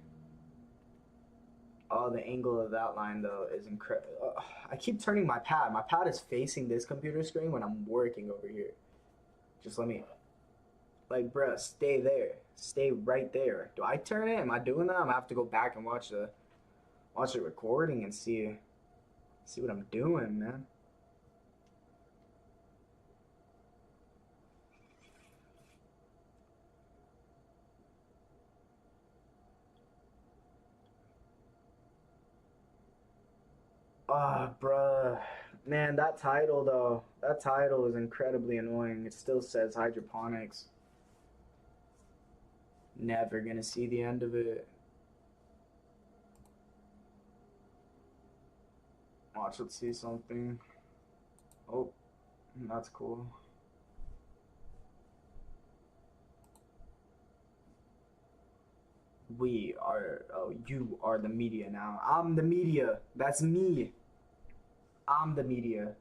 Oh, the angle of that line though is incredible. I keep turning my pad. My pad is facing this computer screen when I'm working over here. Just let me, like, bruh, stay there. Stay right there. Do I turn it? Am I doing that? I'm gonna have to go back and watch the recording and see what I'm doing, man. Bruh. Man, that title though, that title is incredibly annoying. It still says hydroponics. Never gonna see the end of it. Watch, let's see something. Oh, that's cool. We are, oh, you are the media now. I'm the media. That's me. I'm the media.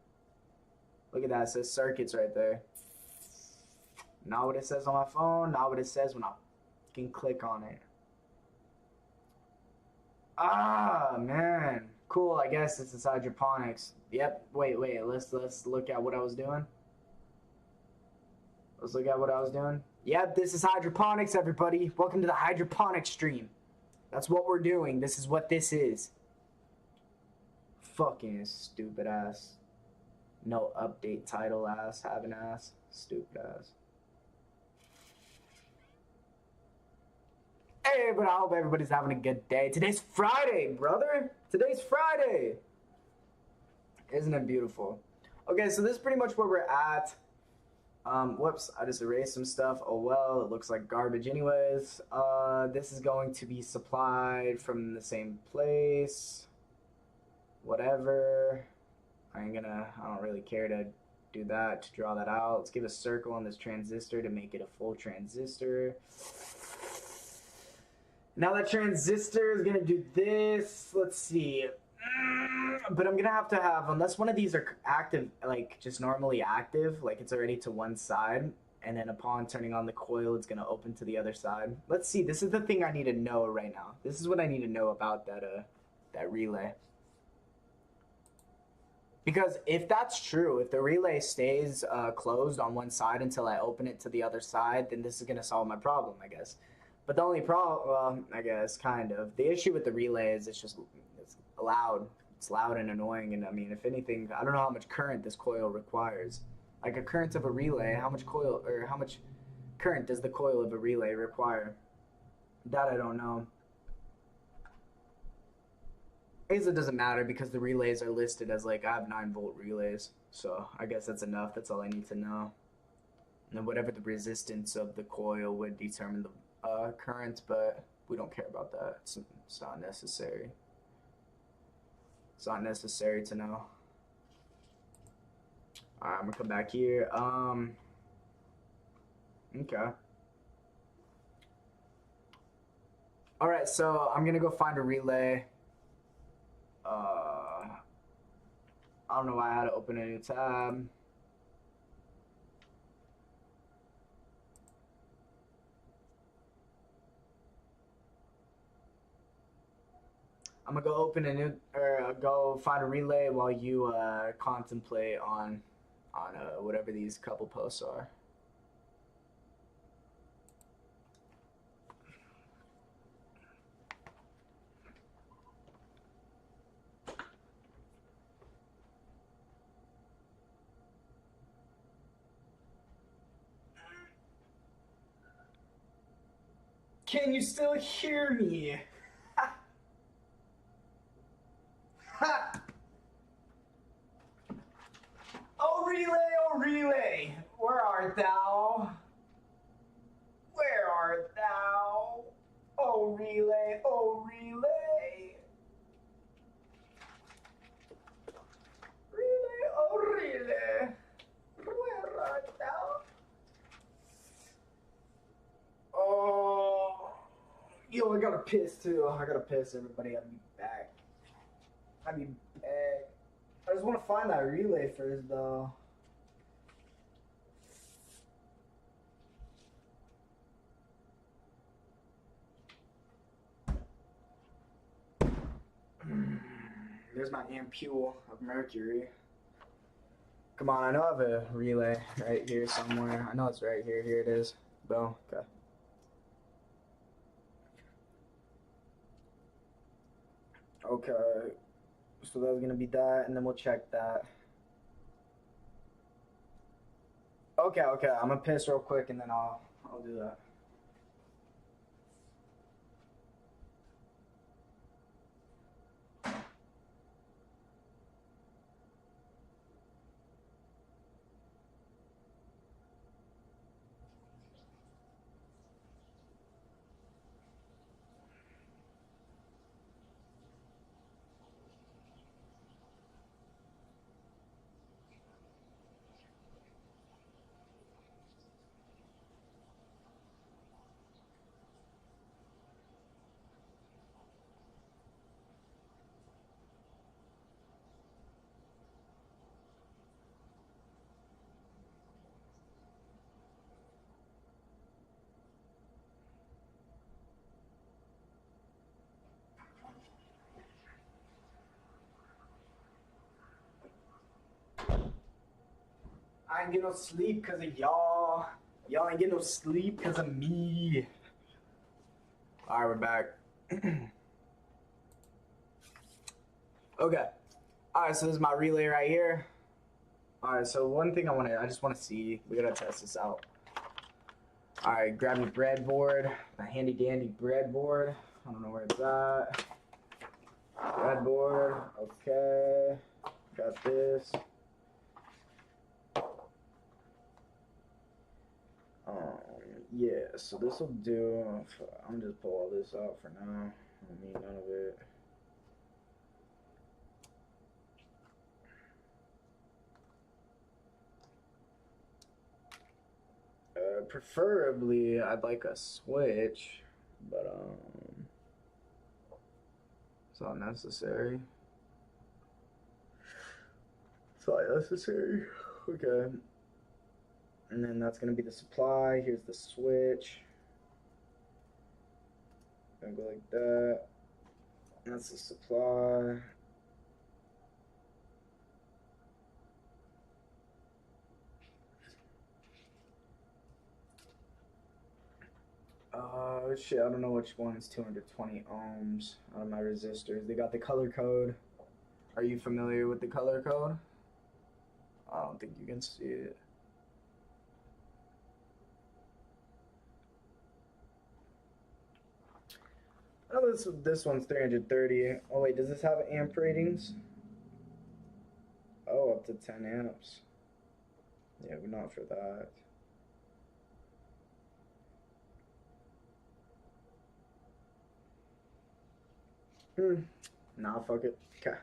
Look at that. It says circuits right there. Not what it says on my phone. Not what it says when I can click on it. Ah, man. Cool. I guess this is hydroponics. Yep. Wait. Let's look at what I was doing. Let's look at what I was doing. Yep, this is hydroponics, everybody. Welcome to the hydroponics stream. That's what we're doing. This is what this is. Fucking stupid ass. No update title ass, having ass. Stupid ass. Hey, but I hope everybody's having a good day. Today's Friday, brother. Today's Friday. Isn't it beautiful? Okay, so this is pretty much where we're at. Whoops, I just erased some stuff. Oh well, it looks like garbage anyways. This is going to be supplied from the same place. Whatever. I don't really care to do that, to draw that out. Let's give a circle on this transistor to make it a full transistor. Now that transistor is gonna do this. Let's see. But I'm gonna have to have, unless one of these are active, like just normally active, like it's already to one side, and then upon turning on the coil, it's gonna open to the other side. Let's see. This is the thing I need to know right now. This is what I need to know about that relay. Because if that's true, if the relay stays closed on one side until I open it to the other side, then this is gonna solve my problem, I guess. But the only problem, well, I guess, kind of. The issue with the relay is it's loud. It's loud and annoying, and I mean, if anything, I don't know how much current this coil requires. Like a current of a relay, how much current does the coil of a relay require? That I don't know. I guess it doesn't matter because the relays are listed as like, I have 9-volt relays, so I guess that's enough. That's all I need to know. And then whatever the resistance of the coil would determine the current, but we don't care about that. It's not necessary. It's not necessary to know. Alright, I'm gonna come back here. Okay. Alright, so I'm gonna go find a relay. I don't know why I had to open a new tab. I'm gonna go open a new, or go find a relay while you contemplate on whatever these couple posts are. Can you still hear me? Ha! Oh relay, where art thou? Where art thou? Oh relay, oh relay. Relay, oh relay. Where art thou? Oh, yo, I gotta piss too. I gotta piss, everybody. I'll be back. I'll be back. I just want to find that relay first, though. there's my ampule of mercury. Come on, I know I have a relay right here somewhere. I know it's right here. Here it is. Boom. Okay. Okay. So that's gonna be that, and then we'll check that. Okay, okay. I'm gonna piss real quick, and then I'll do that. I ain't get no sleep because of y'all. Y'all ain't get no sleep because of me. All right, we're back. Okay. All right, so this is my relay right here. All right, so one thing I just want to see. We gotta test this out. All right, grab your breadboard, a handy dandy breadboard. I don't know where it's at. Breadboard. Okay. Got this. Yeah, so this will do. I'm just pull all this out for now. I don't need none of it. Preferably, I'd like a switch, but it's not necessary. It's not necessary. Okay. And then that's gonna be the supply. Here's the switch. Gonna go like that. That's the supply. Shit, I don't know which one's 220 ohms out of my resistors. They got the color code. Are you familiar with the color code? I don't think you can see it. Oh, this one's 330. Oh wait, does this have amp ratings? Oh, up to 10 amps. Yeah, but not for that. Nah, fuck it. Okay.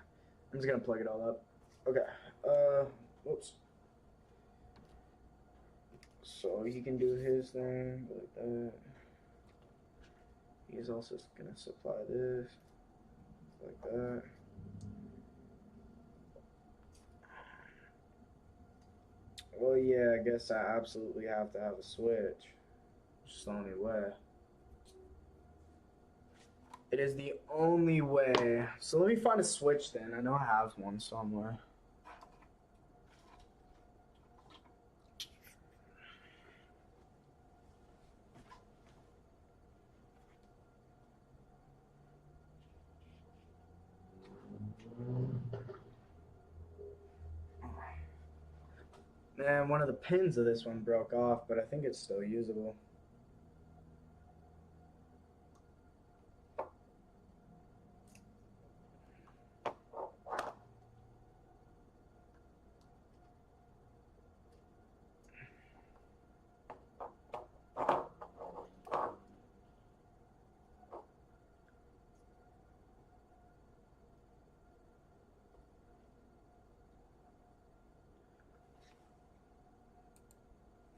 I'm just gonna plug it all up. Okay. Whoops. So he can do his thing like that. He's also gonna supply this like that. Well, yeah, I guess I absolutely have to have a switch. It's just the only way. It is the only way. So let me find a switch then. I know I have one somewhere. Man, one of the pins of this one broke off, but I think it's still usable.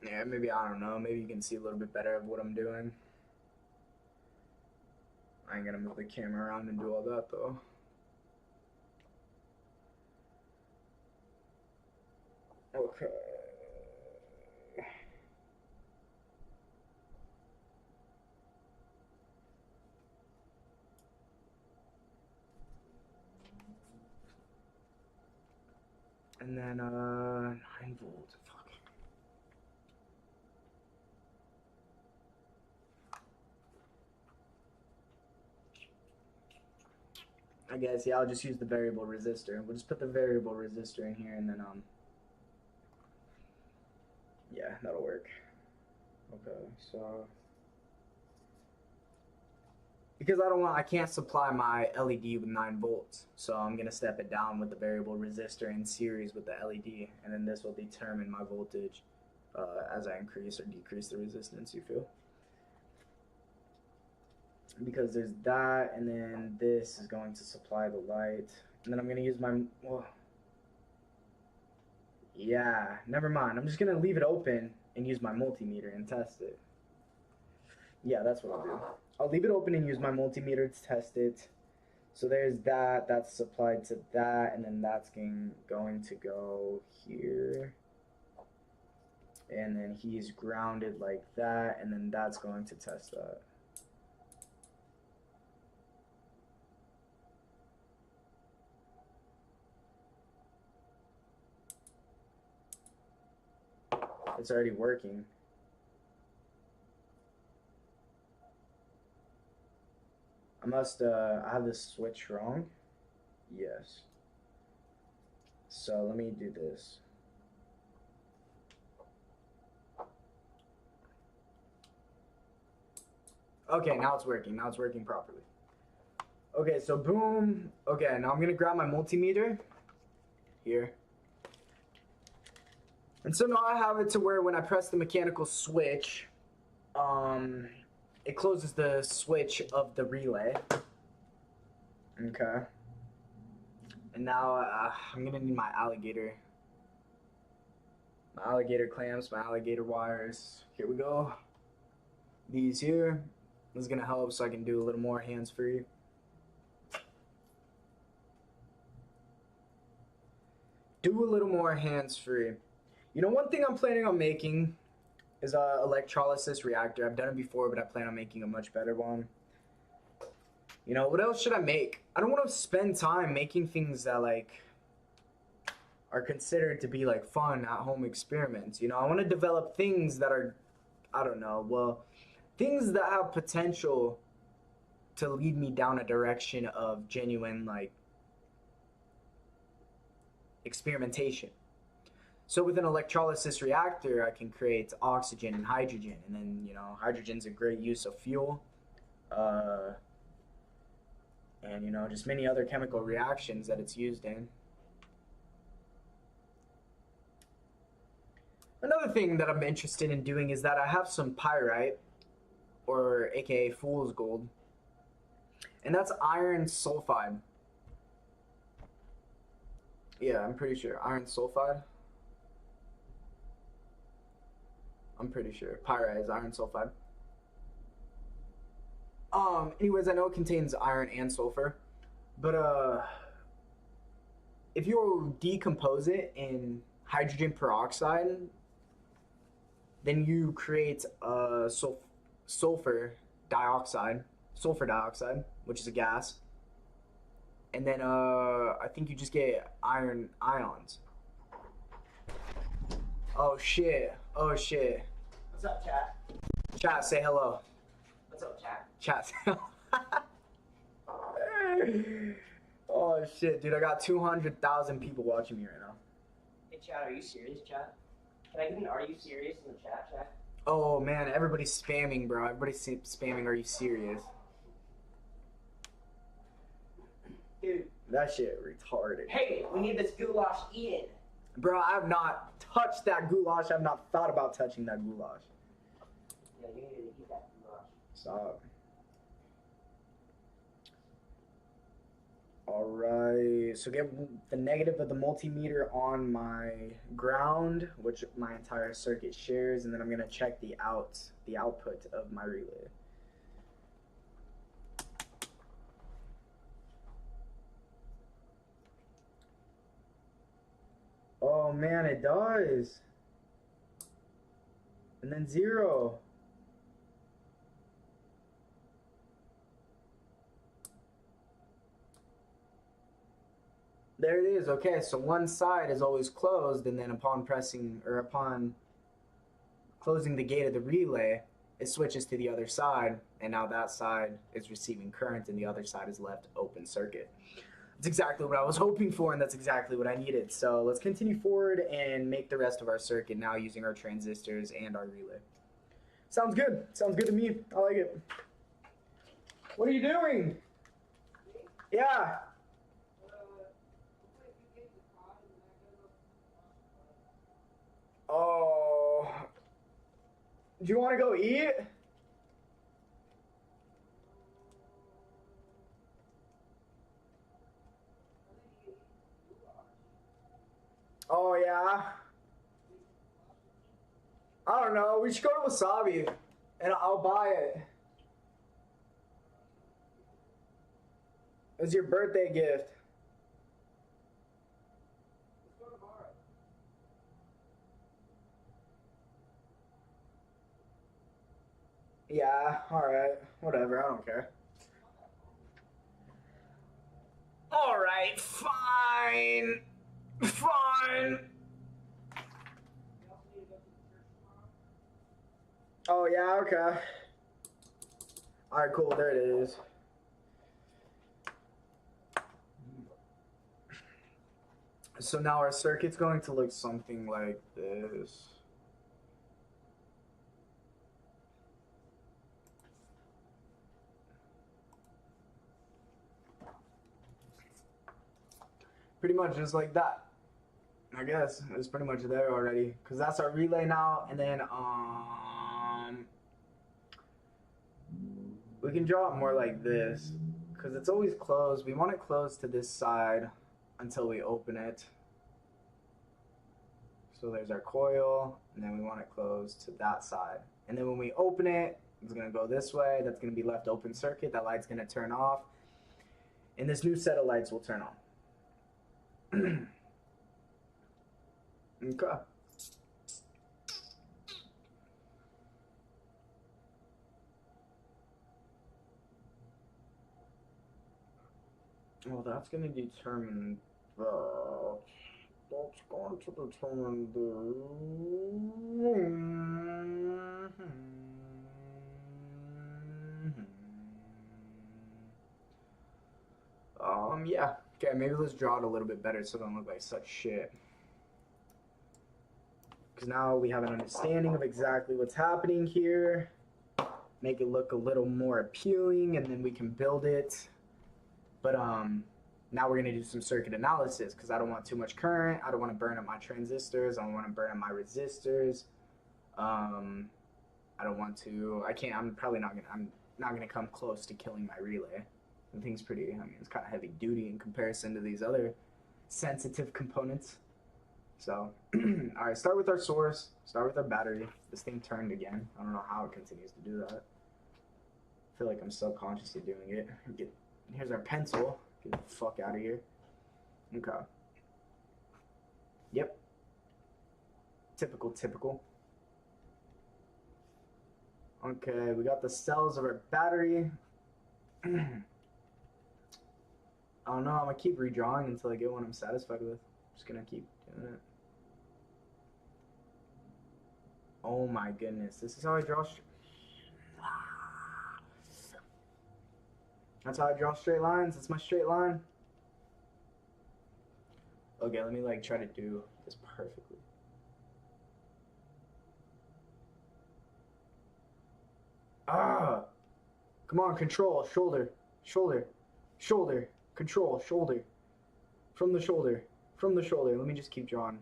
Yeah, maybe, I don't know, maybe you can see a little bit better of what I'm doing. I ain't gonna move the camera around and do all that though. Okay. And then 9 volts. Fuck. I guess, yeah, I'll just use the variable resistor. We'll just put the variable resistor in here and then yeah, that'll work. Okay, so because I can't supply my LED with 9 volts, so I'm gonna step it down with the variable resistor in series with the LED, and then this will determine my voltage as I increase or decrease the resistance, you feel? Because there's that, and then this is going to supply the light, and then I'm gonna use my, well, yeah, never mind. I'm just gonna leave it open and use my multimeter and test it. Yeah, that's what I'll do. I'll leave it open and use my multimeter to test it. So there's that, that's supplied to that, and then that's going to go here. And then he's grounded like that, and then that's going to test that. It's already working. I must I have this switch wrong. Yes. So let me do this. Okay, now it's working. Now it's working properly. Okay, so boom. Okay, now I'm gonna grab my multimeter here. And so now I have it to where when I press the mechanical switch, it closes the switch of the relay. Okay. And now I'm gonna need my alligator clamps, my alligator wires. Here we go. These here. This is gonna help so I can do a little more hands-free. Do a little more hands-free. You know, one thing I'm planning on making is a electrolysis reactor. I've done it before, but I plan on making a much better one. You know, what else should I make? I don't want to spend time making things that like are considered to be like fun at-home experiments. You know, I want to develop things that are, I don't know, well, things that have potential to lead me down a direction of genuine like experimentation. So with an electrolysis reactor, I can create oxygen and hydrogen, and then, you know, hydrogen's a great use of fuel. And, you know, just many other chemical reactions that it's used in. Another thing that I'm interested in doing is that I have some pyrite, or aka fool's gold, and that's iron sulfide. Yeah, I'm pretty sure. Iron sulfide. I'm pretty sure. Pyrite is iron sulfide. Anyways, I know it contains iron and sulfur, but if you decompose it in hydrogen peroxide, then you create sulfur dioxide, which is a gas, and then I think you just get iron ions. Oh shit! Oh shit!
What's up, chat?
Chat, say hello.
What's up, chat?
Chat, say hello. Oh shit, dude! I got 200,000 people watching me right now.
Hey, chat, are you serious, chat? Can I get an "Are you serious" in the chat, chat?
Oh man, everybody's spamming, bro. Everybody's spamming. Are you serious?
Dude.
That shit retarded.
Hey, we need this goulash eaten.
Bro, I have not touched that goulash. I have not thought about touching that goulash.
Yeah, you need to eat that goulash.
Stop. Alright, so get the negative of the multimeter on my ground, which my entire circuit shares, and then I'm gonna check the output of my relay. Oh man, it does. And then 0. There it is. Okay, so one side is always closed, and then upon pressing or upon closing the gate of the relay, it switches to the other side, and now that side is receiving current, and the other side is left open circuit. That's exactly what I was hoping for, and that's exactly what I needed. So let's continue forward and make the rest of our circuit now using our transistors and our relay. Sounds good. Sounds good to me. I like it. What are you doing? Yeah. Oh. Do you want to go eat? Oh, yeah. I don't know. We should go to Wasabi, and I'll buy it. It's your birthday gift. Yeah, alright. Whatever, I don't care. Alright, fine. Fine. Oh, yeah, okay. Alright, cool, there it is. So now our circuit's going to look something like this. Pretty much just like that. I guess it's pretty much there already, because that's our relay now. And then we can draw it more like this, because it's always closed. We want it closed to this side until we open it. So there's our coil, and then we want it closed to that side. And then when we open it, it's going to go this way. That's going to be left open circuit. That light's going to turn off, and this new set of lights will turn on. Okay. Well, that's going to determine the... That's going to determine the... Yeah. Okay, maybe let's draw it a little bit better so it don't look like such shit. Because now we have an understanding of exactly what's happening here. Make it look a little more appealing, and then we can build it. But now we're gonna do some circuit analysis, because I don't want too much current. I don't want to burn up my transistors. I don't want to burn up my resistors. I don't want to. I can't. I'm not gonna come close to killing my relay. The thing's pretty. I mean, it's kind of heavy duty in comparison to these other sensitive components. So, all right, start with our source, start with our battery. This thing turned again. I don't know how it continues to do that. I feel like I'm subconsciously doing it. Here's our pencil. Get the fuck out of here. Okay. Yep. Typical. Okay, we got the cells of our battery. I don't know, I'm gonna keep redrawing until I get one I'm satisfied with. I'm just gonna keep doing it. Oh my goodness, this is how I draw. That's how I draw straight lines. That's my straight line. Okay, let me like try to do this perfectly. Ah, come on, control, shoulder, control, shoulder, from the shoulder. Let me just keep drawing.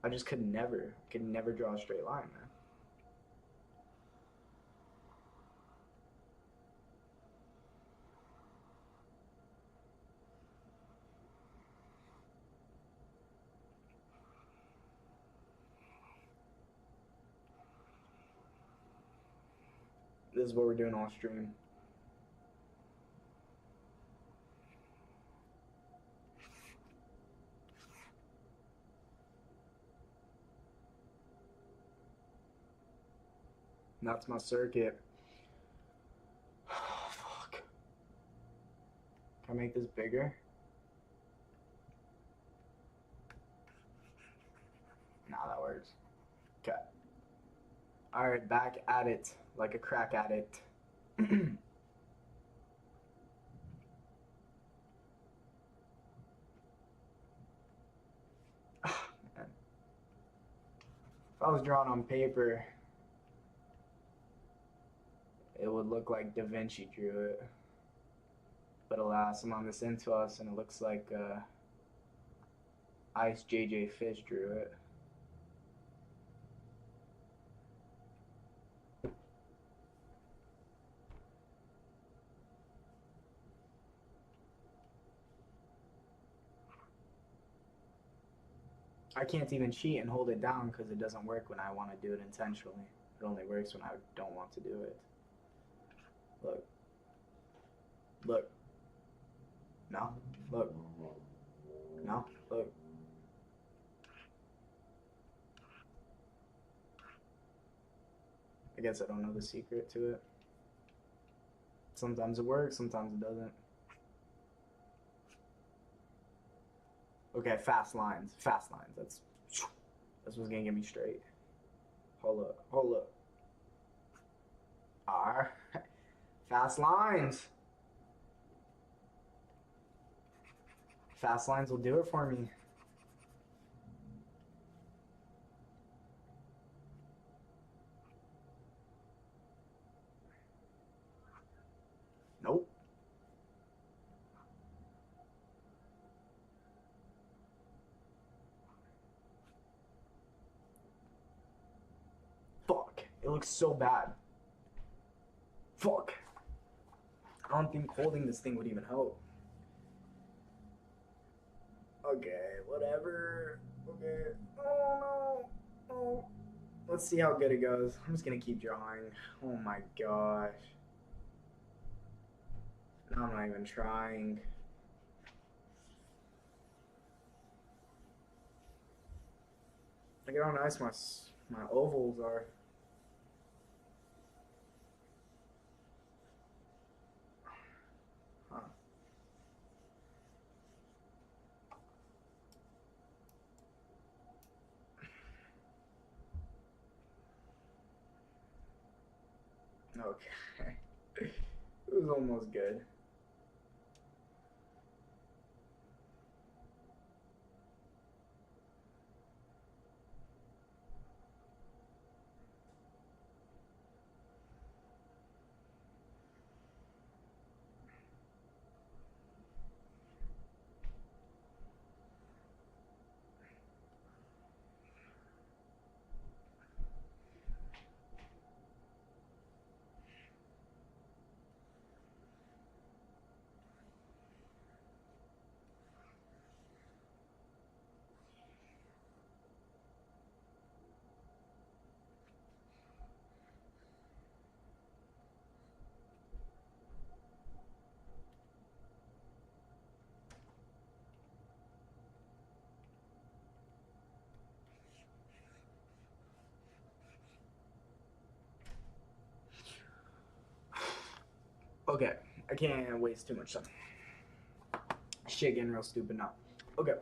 I just could never draw a straight line, man. This is what we're doing off stream. That's my circuit. make this bigger? Nah, that works. Okay. Alright, back at it like a crack addict. If I was drawing on paper, it would look like Da Vinci drew it. But alas, I'm on this Intuos and it looks like Ice JJ Fish drew it. I can't even cheat and hold it down because it doesn't work when I want to do it intentionally. It only works when I don't want to do it. Look. Look. No. Look. No. Look. I guess I don't know the secret to it. Sometimes it works, sometimes it doesn't. Okay, fast lines. Fast lines. That's what's gonna get me straight. Hold up. Hold up. R. Fast lines. Fast lines will do it for me. Nope. Fuck. It looks so bad. Fuck. I don't think holding this thing would even help. Okay, whatever. Okay. Oh no. Oh. Let's see how good it goes. I'm just gonna keep drawing. Oh my gosh. No, I'm not even trying. Look at how nice my ovals are. Huh. Okay. It was almost good. Okay, I can't waste too much time. Shit getting real stupid now. Okay.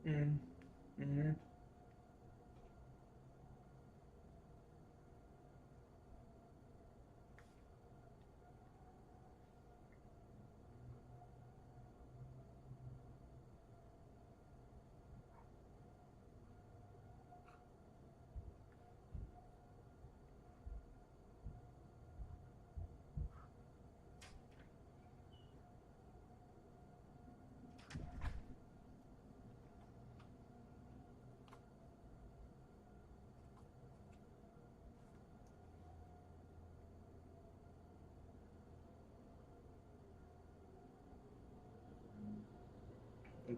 Mm-hmm.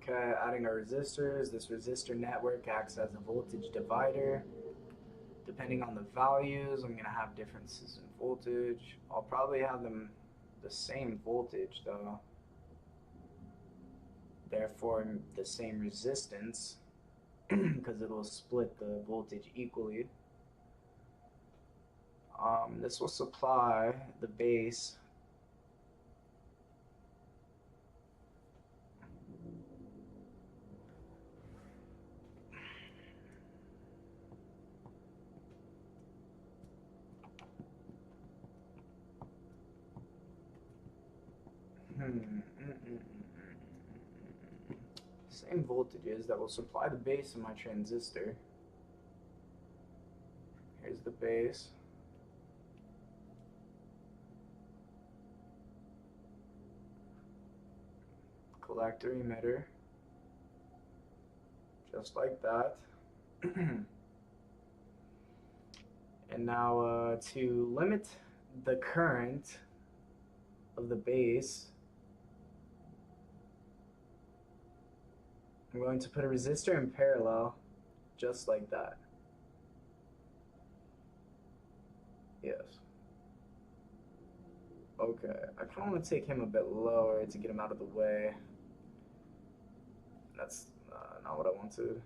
Okay, adding our resistors. This resistor network acts as a voltage divider. Depending on the values, I'm gonna have differences in voltage. I'll probably have them the same voltage though. Therefore, the same resistance because it will split the voltage equally. This will supply the base. Same voltages that will supply the base of my transistor. Here's the base. Collector emitter. Just like that. And now to limit the current of the base, I'm going to put a resistor in parallel, just like that. Yes. Okay, I kind of want to take him a bit lower to get him out of the way. That's not what I wanted.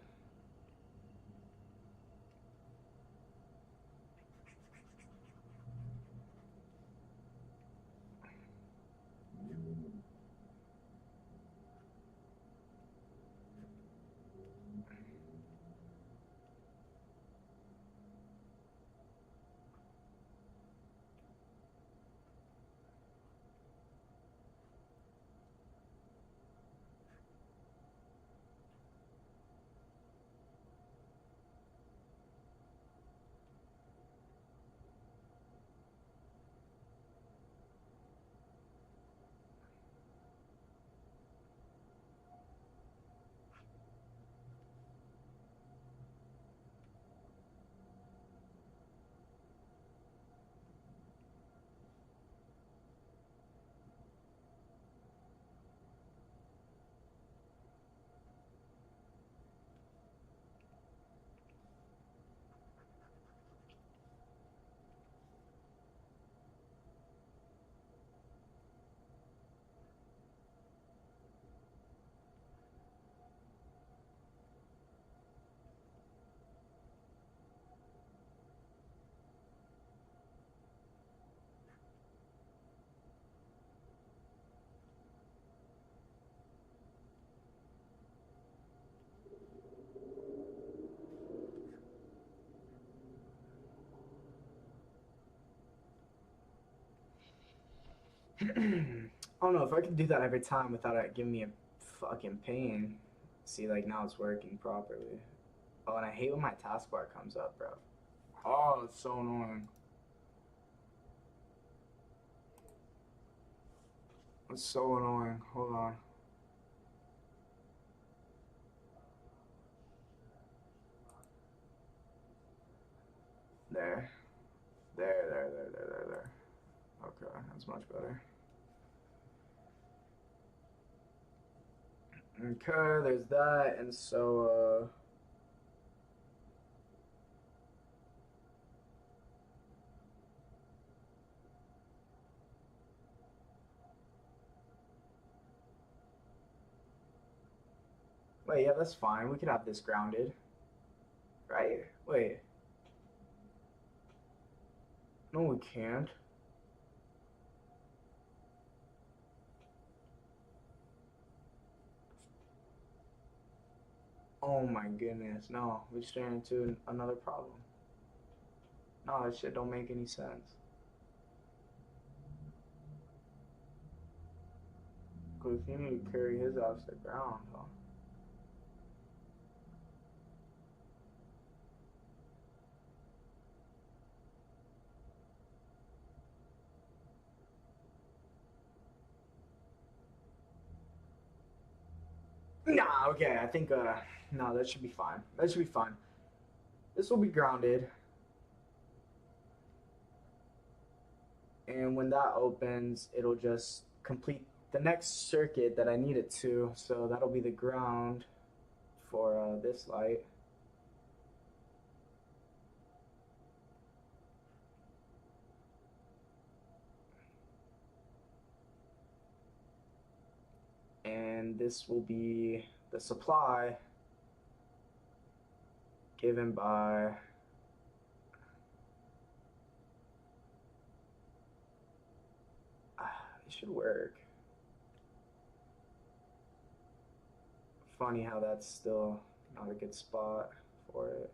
I don't know if I can do that every time without it giving me a fucking pain. See, like now it's working properly. Oh, and I hate when my taskbar comes up, bro. Oh, it's so annoying. It's so annoying. Hold on. There. There. Okay, that's much better. Okay, there's that, and so, wait, yeah, that's fine. We could have this grounded, right? Wait. No, we can't. Oh my goodness, no. We just ran into another problem. No, that shit don't make any sense. Because you need to carry his ass to the ground, huh? Nah, okay, I think, no, that should be fine. That should be fine. This will be grounded. And when that opens, it'll just complete the next circuit that I need it to, so that'll be the ground for this light. And this will be the supply given by it should work. Funny how that's still not a good spot for it.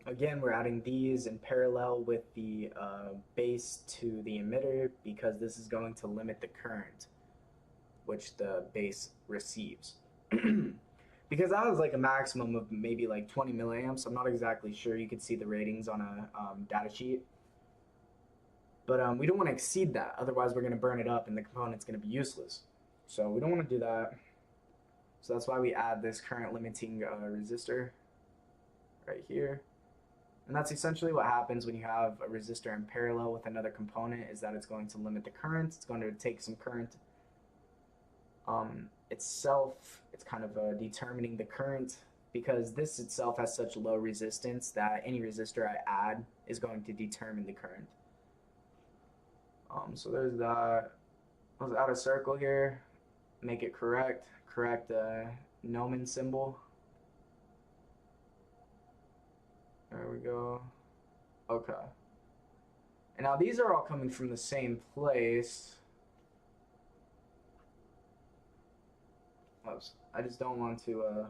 Again, we're adding these in parallel with the base to the emitter because this is going to limit the current which the base receives. Because that was like a maximum of maybe like 20 milliamps. I'm not exactly sure. You could see the ratings on a data sheet. But we don't want to exceed that. Otherwise, we're going to burn it up and the component's going to be useless. So we don't want to do that. So that's why we add this current limiting resistor right here. And that's essentially what happens when you have a resistor in parallel with another component, is that it's going to limit the current. It's going to take some current itself. It's kind of determining the current, because this itself has such low resistance that any resistor I add is going to determine the current. So there's that. Let's add a circle here, make it correct Nomen symbol. There we go. Okay. And now these are all coming from the same place. Oops. I just don't want to,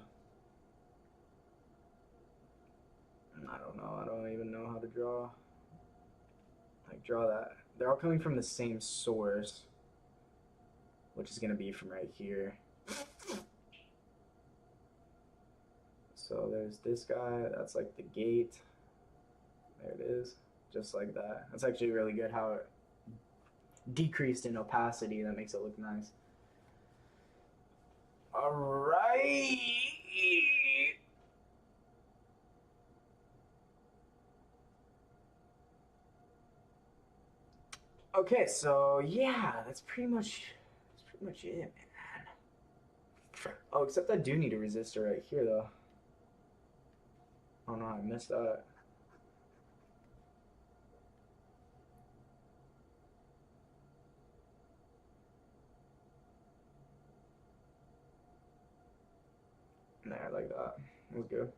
I don't know. I don't even know how to draw. Like, draw that. They're all coming from the same source, which is going to be from right here. So there's this guy. That's like the gate. There it is. Just like that. That's actually really good how it decreased in opacity. That makes it look nice. All right. Okay, so yeah, that's pretty much it, man. Oh, except I do need a resistor right here, though. Oh no, I missed that. There, like that. That was good.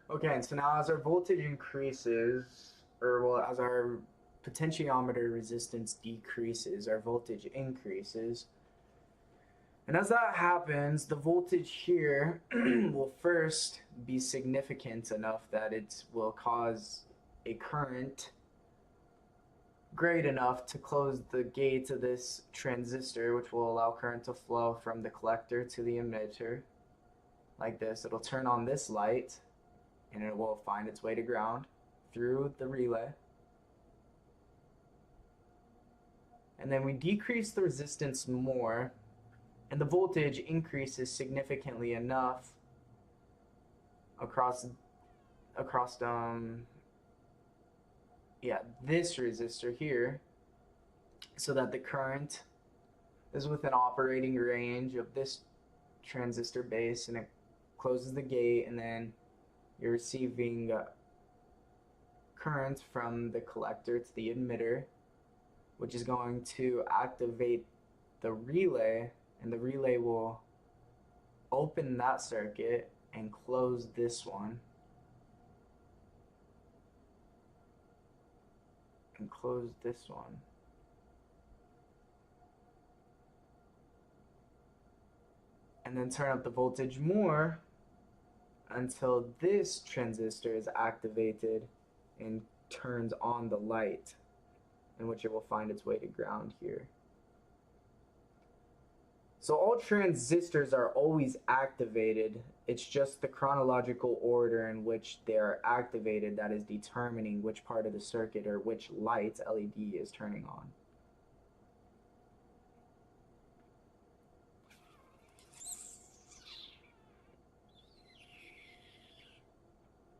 Okay, and so now as our voltage increases, or well, as our potentiometer resistance decreases, our voltage increases. And as that happens, the voltage here will first be significant enough that it will cause a current great enough to close the gate of this transistor, which will allow current to flow from the collector to the emitter like this. It'll turn on this light and it will find its way to ground through the relay. And then we decrease the resistance more, and the voltage increases significantly enough across this resistor here, so that the current is within operating range of this transistor base, and it closes the gate, and then you're receiving current from the collector to the emitter, which is going to activate the relay, and the relay will open that circuit and close this one. And close this one. And then turn up the voltage more until this transistor is activated and turns on the light, in which it will find its way to ground here. So all transistors are always activated. It's just the chronological order in which they are activated that is determining which part of the circuit or which light LED is turning on.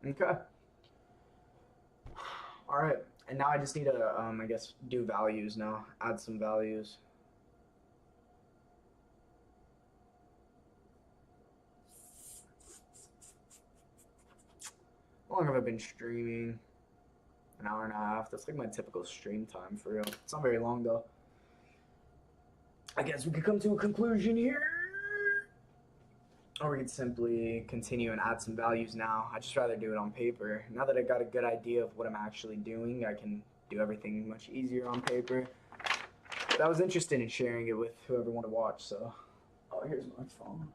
Okay. All right. And now I just need to, I guess, do values now. Add some values. How long have I been streaming? An hour and a half. That's like my typical stream time for real. It's not very long though. I guess we could come to a conclusion here. Or we could simply continue and add some values now. I'd just rather do it on paper. Now that I got a good idea of what I'm actually doing, I can do everything much easier on paper. But I was interested in sharing it with whoever wanted to watch, so. Oh, here's my phone.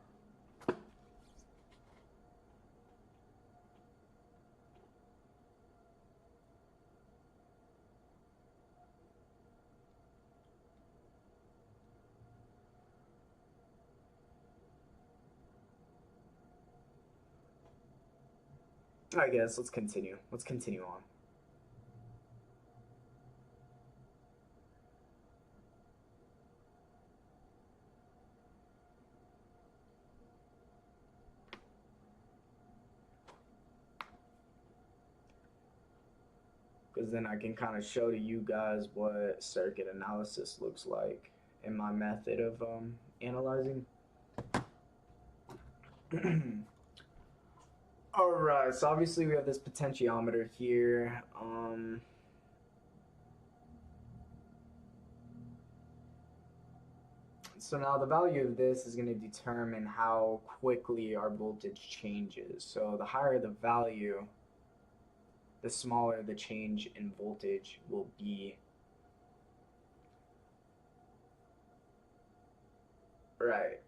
I guess let's continue. Let's continue on. Because then I can kind of show to you guys what circuit analysis looks like in my method of analyzing. Alright, so obviously we have this potentiometer here. So now the value of this is going to determine how quickly our voltage changes. So the higher the value, the smaller the change in voltage will be. Right.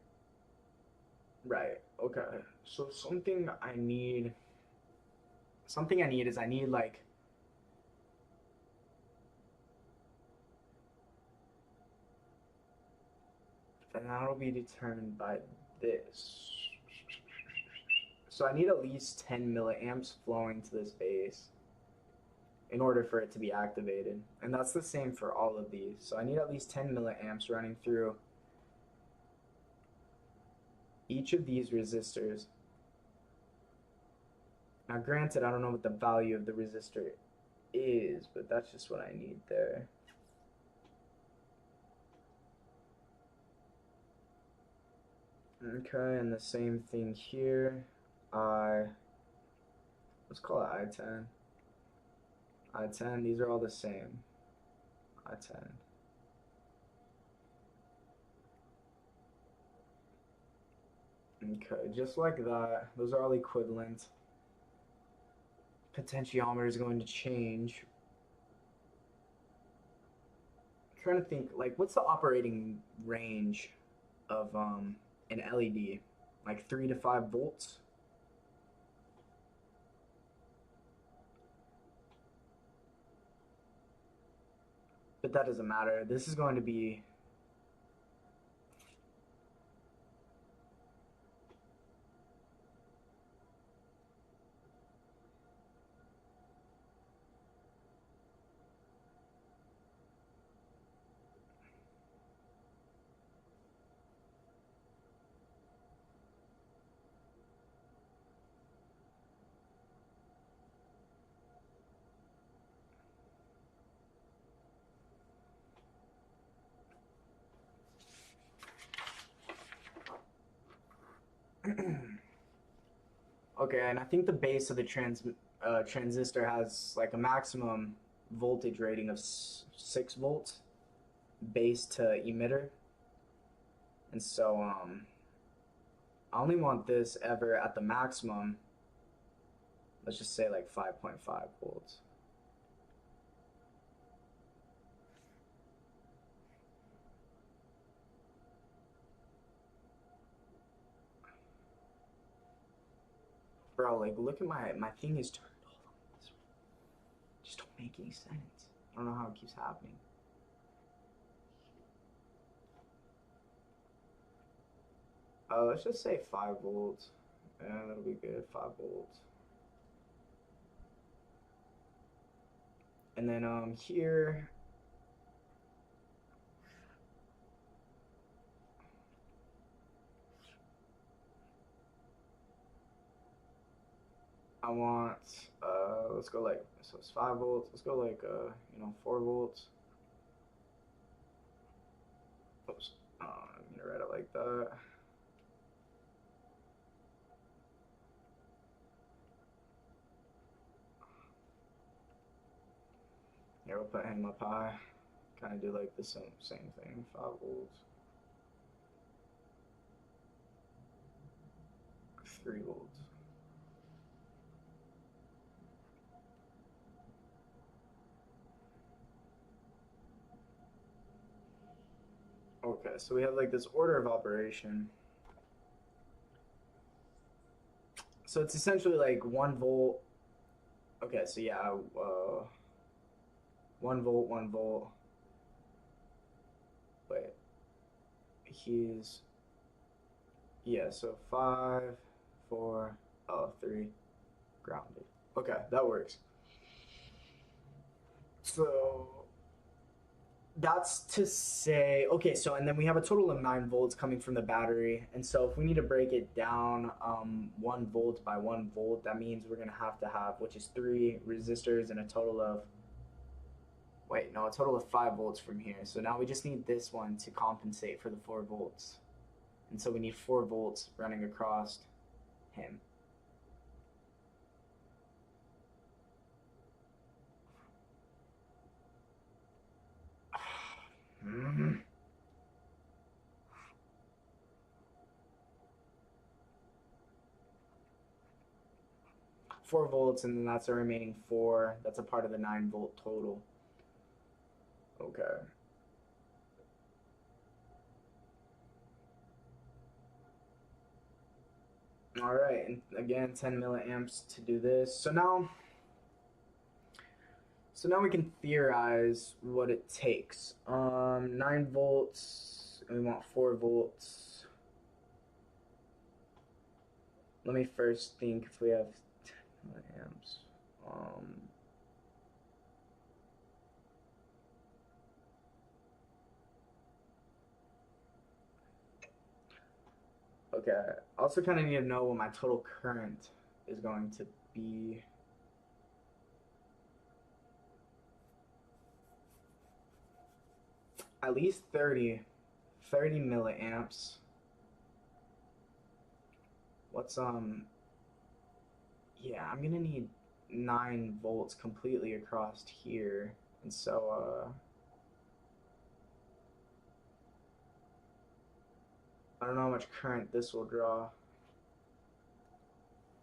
Right. Okay. So something I need is I need like and that'll be determined by this. So I need at least 10 milliamps flowing to this base in order for it to be activated. And that's the same for all of these. So I need at least 10 milliamps running through each of these resistors. Now granted, I don't know what the value of the resistor is, but that's just what I need there. Okay, and the same thing here. Let's call it I10. I10, these are all the same. I10. Okay, just like that. Those are all equivalent. Potentiometer is going to change. I'm trying to think, like, what's the operating range of an LED, like 3 to 5 volts. But that doesn't matter. This is going to be okay, and I think the base of the transistor has like a maximum voltage rating of 6 volts, base to emitter. And so I only want this ever at the maximum, let's just say like 5.5 volts. Bro, like, look at my thing is turned all the way this way. Just don't make any sense. I don't know how it keeps happening. Let's just say 5 volts. Yeah, that'll be good. 5 volts. And then here, I want let's go like, so it's 5 volts. Let's go like 4 volts. Oops. I'm gonna write it like that. Yeah, we'll put him up high. Kind of do like the same thing. 5 volts. 3 volts. Okay, so we have like this order of operation. So it's essentially like 1 volt. Okay, so yeah, 1 volt, 1 volt. Wait, he's, yeah, so 5, 4, 3, grounded. Okay, that works. So that's to say, okay, so and then we have a total of 9 volts coming from the battery. And so if we need to break it down 1 volt by 1 volt, that means we're going to have, which is 3 resistors and a total of, wait, no, a total of 5 volts from here. So now we just need this one to compensate for the 4 volts. And so we need 4 volts running across him. 4 volts, and then that's the remaining 4. That's a part of the 9 volt total. Okay. All right, and again, 10 milliamps to do this. So now we can theorize what it takes. 9 volts, and we want 4 volts. Let me first think if we have 10 milliamps. Okay, I also kind of need to know what my total current is going to be. At least 30 milliamps. What's yeah, I'm gonna need 9 volts completely across here, and so I don't know how much current this will draw.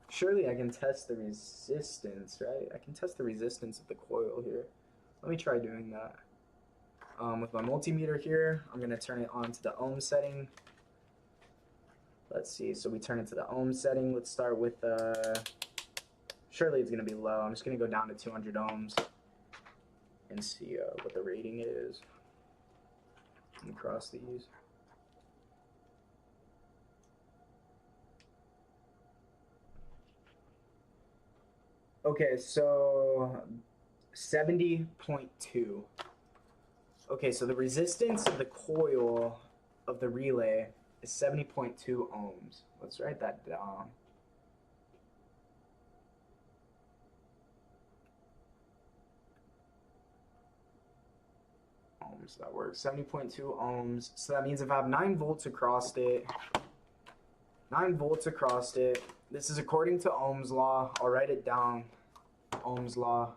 Surely I can test the resistance, right? I can test the resistance of the coil here. Let me try doing that. With my multimeter here, I'm gonna turn it on to the ohm setting. Let's see. So we turn it to the ohm setting. Let's start with surely it's gonna be low. I'm just gonna go down to 200 ohms and see what the rating is across these. Okay, so 70.2. Okay, so the resistance of the coil of the relay is 70.2 ohms. Let's write that down. Ohms, that works. 70.2 ohms. So that means if I have 9 volts across it, 9 volts across it, this is according to Ohm's law. I'll write it down. Ohm's law.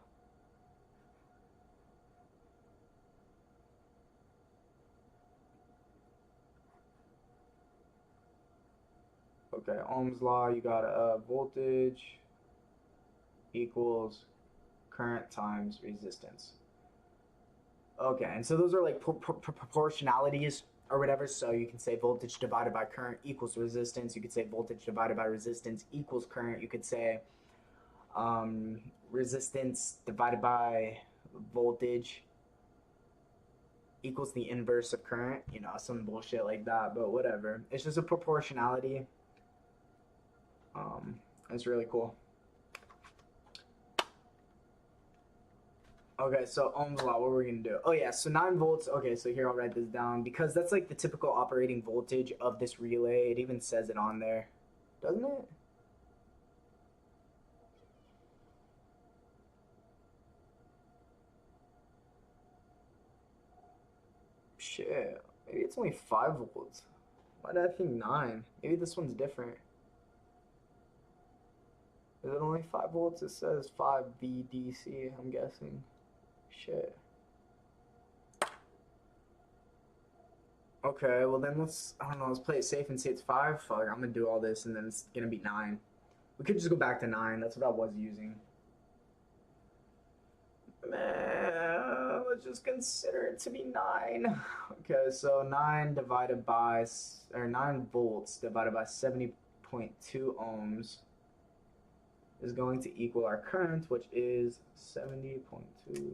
Okay, Ohm's law, you got voltage equals current times resistance. Okay, and so those are like proportionalities or whatever. So you can say voltage divided by current equals resistance. You could say voltage divided by resistance equals current. You could say resistance divided by voltage equals the inverse of current. You know, some bullshit like that, but whatever. It's just a proportionality. It's really cool. Okay, so Ohm's law, what we're gonna do? Oh yeah, so 9 volts. Okay, so here I'll write this down because that's like the typical operating voltage of this relay. It even says it on there, doesn't it? Shit, maybe it's only 5 volts. Why did I think 9? Maybe this one's different. Is it only 5 volts? It says 5 VDC, I'm guessing. Shit. Okay, well then I don't know, let's play it safe and say it's 5. Fuck, I'm gonna do all this and then it's gonna be 9. We could just go back to 9. That's what I was using. Man, let's just consider it to be 9. Okay, so 9 divided by, or 9 volts divided by 70.2 ohms is going to equal our current, which is 70.2.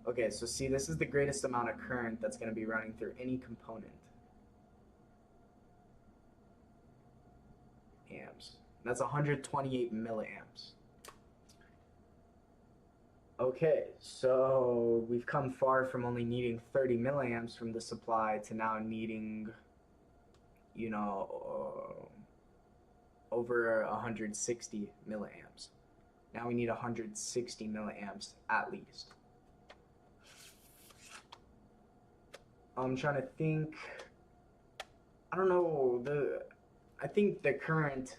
Okay, so see, this is the greatest amount of current that's going to be running through any component. Amps. That's 128 milliamps. Okay, so we've come far from only needing 30 milliamps from the supply to now needing, you know, over 160 milliamps. Now we need 160 milliamps at least. I'm trying to think. I don't know. I think the current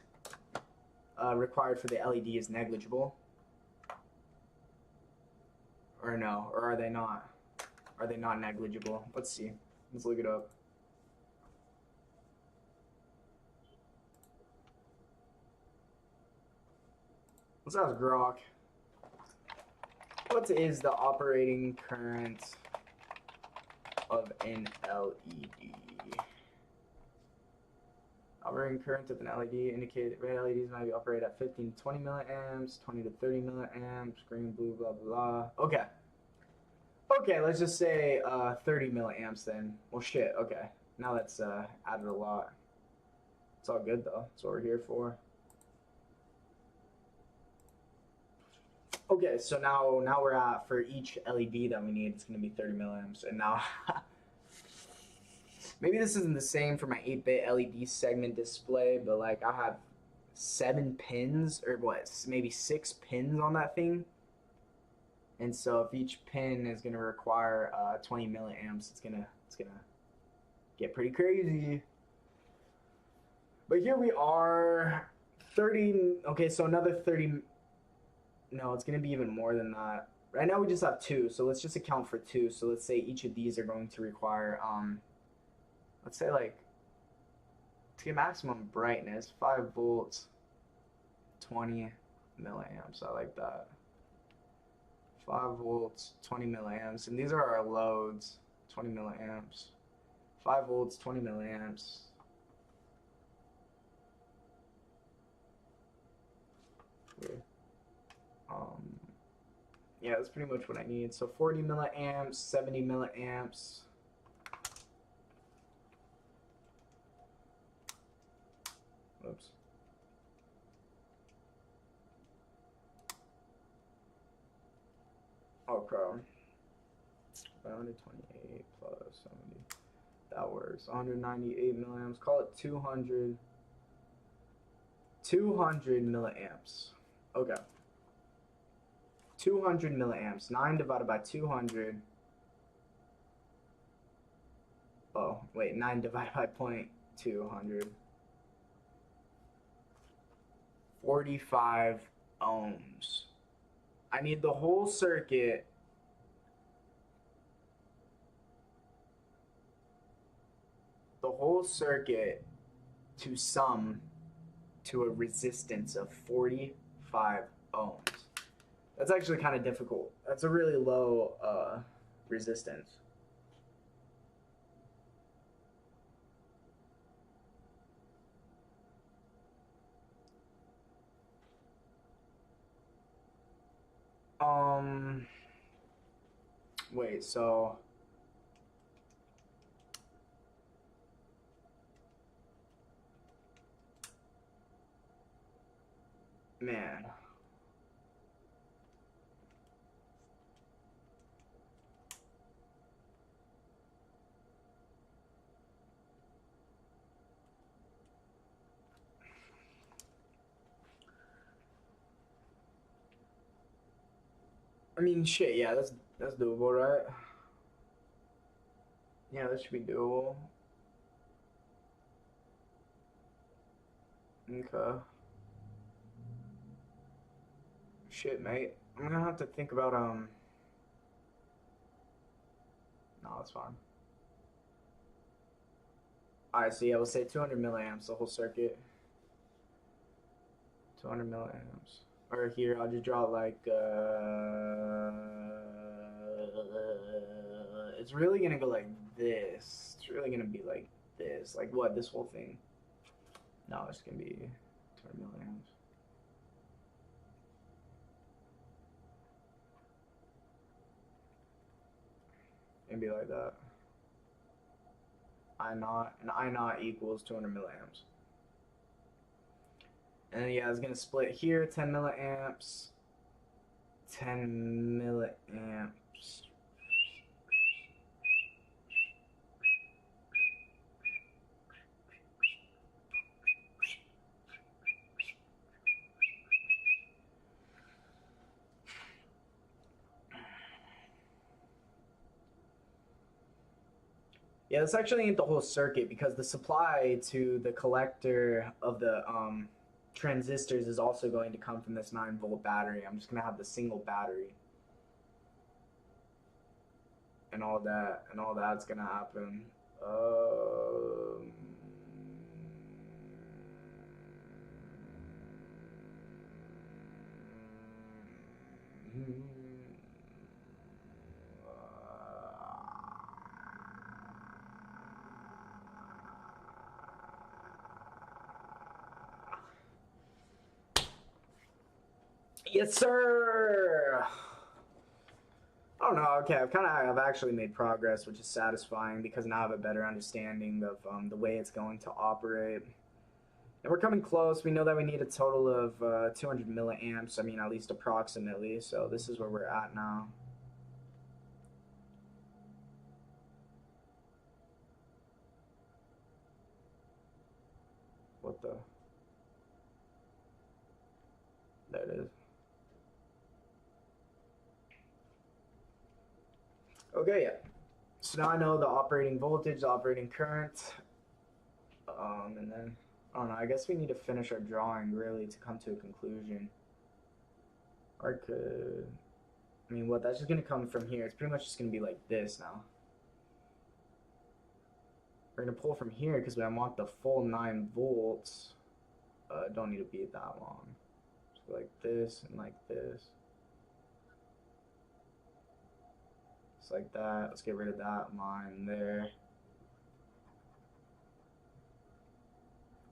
required for the LED is negligible. Or no? Or are they not? Are they not negligible? Let's see. Let's look it up. Let's ask Grok. What is the operating current of an LED? Operating current of an LED indicated red LEDs might be operated at 15 to 20 milliamps, 20 to 30 milliamps, green, blue, blah, blah, blah. Okay. Okay, let's just say 30 milliamps then. Well, shit, okay. Now that's added a lot. It's all good, though. That's what we're here for. Okay, so now we're at, for each LED that we need, it's going to be 30 milliamps. And now, maybe this isn't the same for my 8-bit LED segment display, but like I have 7 pins, or what, maybe 6 pins on that thing. And so if each pin is going to require 20 milliamps, it's gonna get pretty crazy. But here we are, 30, okay, so another 30, no, it's going to be even more than that. Right now we just have 2, so let's just account for 2. So let's say each of these are going to require, let's say like, to get maximum brightness, 5 volts, 20 milliamps, I like that. 5 volts, 20 milliamps, and these are our loads, 20 milliamps. 5 volts, 20 milliamps. here. Yeah, that's pretty much what I need. So 40 milliamps, 70 milliamps. Oops. Okay. 128 plus 70. That works. 198 milliamps. Call it 200. 200 milliamps. Okay. 200 milliamps. 9 divided by 200. Oh, wait. 9 divided by 0.200. 45 ohms. I need the whole circuit. The whole circuit to sum to a resistance of 45 ohms. That's actually kind of difficult. That's a really low resistance. Wait, so man. I mean, shit, yeah, that's doable, right? Yeah, that should be doable. Okay. Shit, mate. I'm gonna have to think about no, that's fine. Alright, so yeah, we'll say 200 milliamps, the whole circuit. 200 milliamps. Or here, I'll just draw like, it's really gonna go like this. It's really gonna be like this. Like what, this whole thing? No, it's gonna be 200 milliamps. Gonna be like that. I naught, and I naught equals 200 milliamps. And then, yeah, it's gonna split here, 10 milliamps, 10 milliamps. Yeah, this actually ain't the whole circuit because the supply to the collector of the transistors is also going to come from this 9-volt battery. I'm just gonna have the single battery. And all that's gonna happen. Yes, sir. I don't know. Okay, I've actually made progress, which is satisfying because now I have a better understanding of the way it's going to operate. And we're coming close. We know that we need a total of 200 milliamps. I mean, at least approximately. So this is where we're at now. What the? There it is. Okay, yeah. So now I know the operating voltage, the operating current, and then I don't know. I guess we need to finish our drawing really to come to a conclusion. Or could, I mean, what? That's just gonna come from here. It's pretty much just gonna be like this now. We're gonna pull from here because I want the full 9 volts. Don't need to be that long. Just go like this and like this. Just like that. Let's get rid of that line there.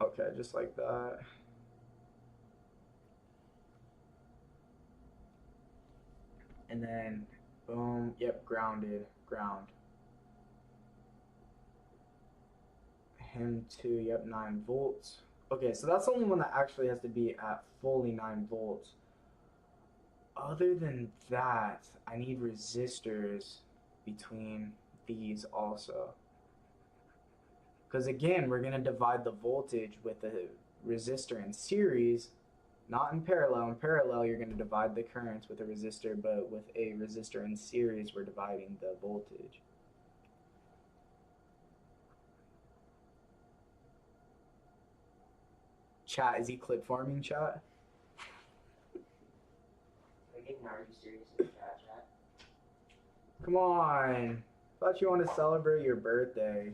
Okay, just like that. And then, boom, yep, grounded, ground. Him too, yep, 9 volts. Okay, so that's the only one that actually has to be at fully 9 volts. Other than that, I need resistors between these also. Because again, we're going to divide the voltage with the resistor in series, not in parallel. In parallel, you're going to divide the currents with a resistor, but with a resistor in series, we're dividing the voltage. Chat, is he clip farming, chat?
Are you serious in the chat?
Come on. Thought you want to celebrate your birthday.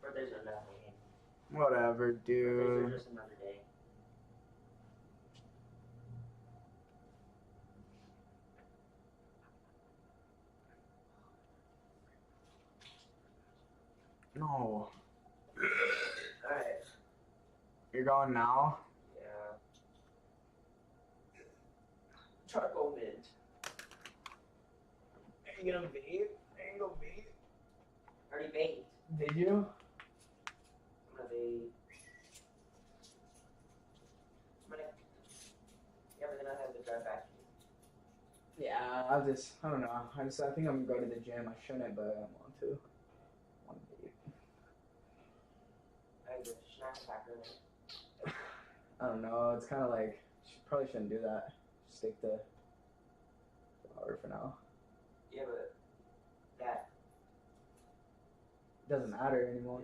Birthdays are nothing.
Whatever, dude.
Birthdays are just another day.
No.
Alright.
You're going now?
Yeah. Charcoal mint.
Are you gonna vape? Are you gonna vape?
Already baked.
Did you?
I'm gonna vape. Yeah, but then I have to drive back.
Yeah, I don't know. I think I'm gonna go to the gym. I shouldn't, but I want to. I want to vape.
I have a snack pack earlier.
I don't know. It's kind of like, probably shouldn't do that. Just stick to flour for now.
Yeah, but that
Doesn't matter anymore.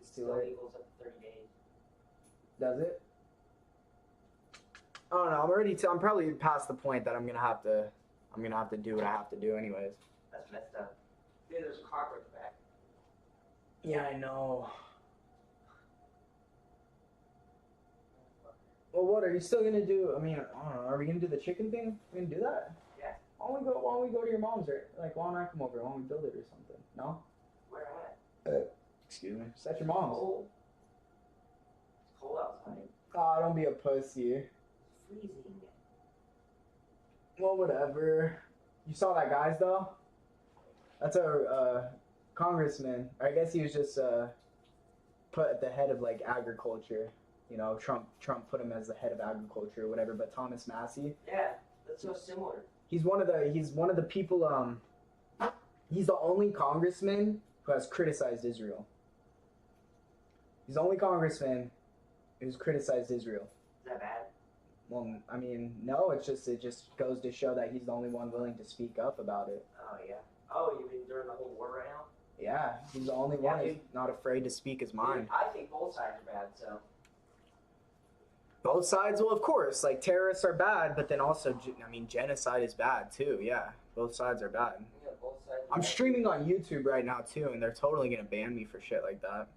It's too
still
late.
equals up to 30 days.
Does it? I don't know. I'm probably past the point that I'm gonna have to do what I have to do anyways.
That's messed up. Dude, there's a cockroach back.
Yeah, I know. Well, what are you still gonna do? I mean, I don't know. Are we gonna do the chicken thing? We gonna do that?
Yeah.
Why don't we go to your mom's, or like, why don't I come over? Why don't we build it or something? No?
Where am I?
Excuse me. Is that your mom's?
Cold. It's cold outside.
Oh, don't be a pussy.
It's freezing.
Well, whatever. You saw that guy's though? That's a congressman. I guess he was just put at the head of like agriculture. You know, Trump put him as the head of agriculture or whatever. But Thomas Massey.
Yeah, that's so similar.
He's one of the people. He's the only congressman who has criticized Israel. He's the only congressman who's criticized Israel.
Is that bad?
Well, I mean, no. It just goes to show that he's the only one willing to speak up about it.
Oh yeah. Oh, you mean during the whole war right now?
Yeah, he's the only one who's not afraid to speak his mind.
I think both sides are bad. So.
Both sides, well, of course, like terrorists are bad, but then also, I mean, genocide is bad too. Yeah, both sides are bad.
Yeah, both sides.
I'm streaming on YouTube right now too, and they're totally gonna ban me for shit like that.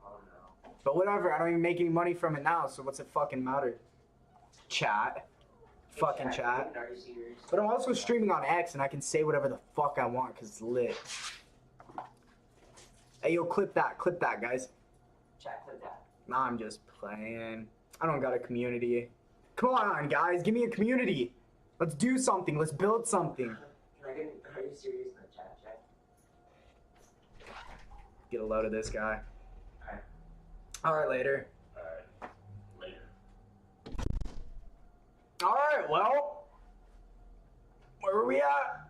Oh no.
But whatever, I don't even make any money from it now, so what's it fucking matter? Chat.
Hey,
Fucking chat.
Are you serious?
But I'm also streaming on X, and I can say whatever the fuck I want because it's lit. Hey, yo, clip that, guys.
Chat, clip that.
Nah, I'm just playing. I don't got a community. Come on, guys, give me a community. Let's do something. Let's build something.
Are you serious in the chat?
Get a load of this guy.
Alright.
Alright, later.
Alright. Later.
Alright, well. Where were we at?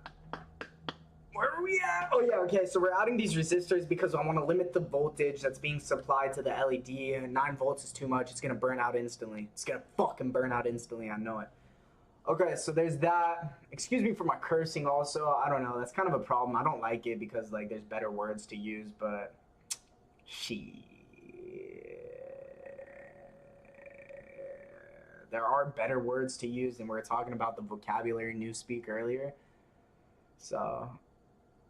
Oh yeah, okay, so we're adding these resistors because I want to limit the voltage that's being supplied to the LED. 9 volts is too much. It's going to burn out instantly. It's going to fucking burn out instantly. I know it. Okay, so there's that. Excuse me for my cursing also. I don't know. That's kind of a problem. I don't like it because, like, there's better words to use, but... Shit. There are better words to use than we were talking about the vocabulary newspeak earlier. So...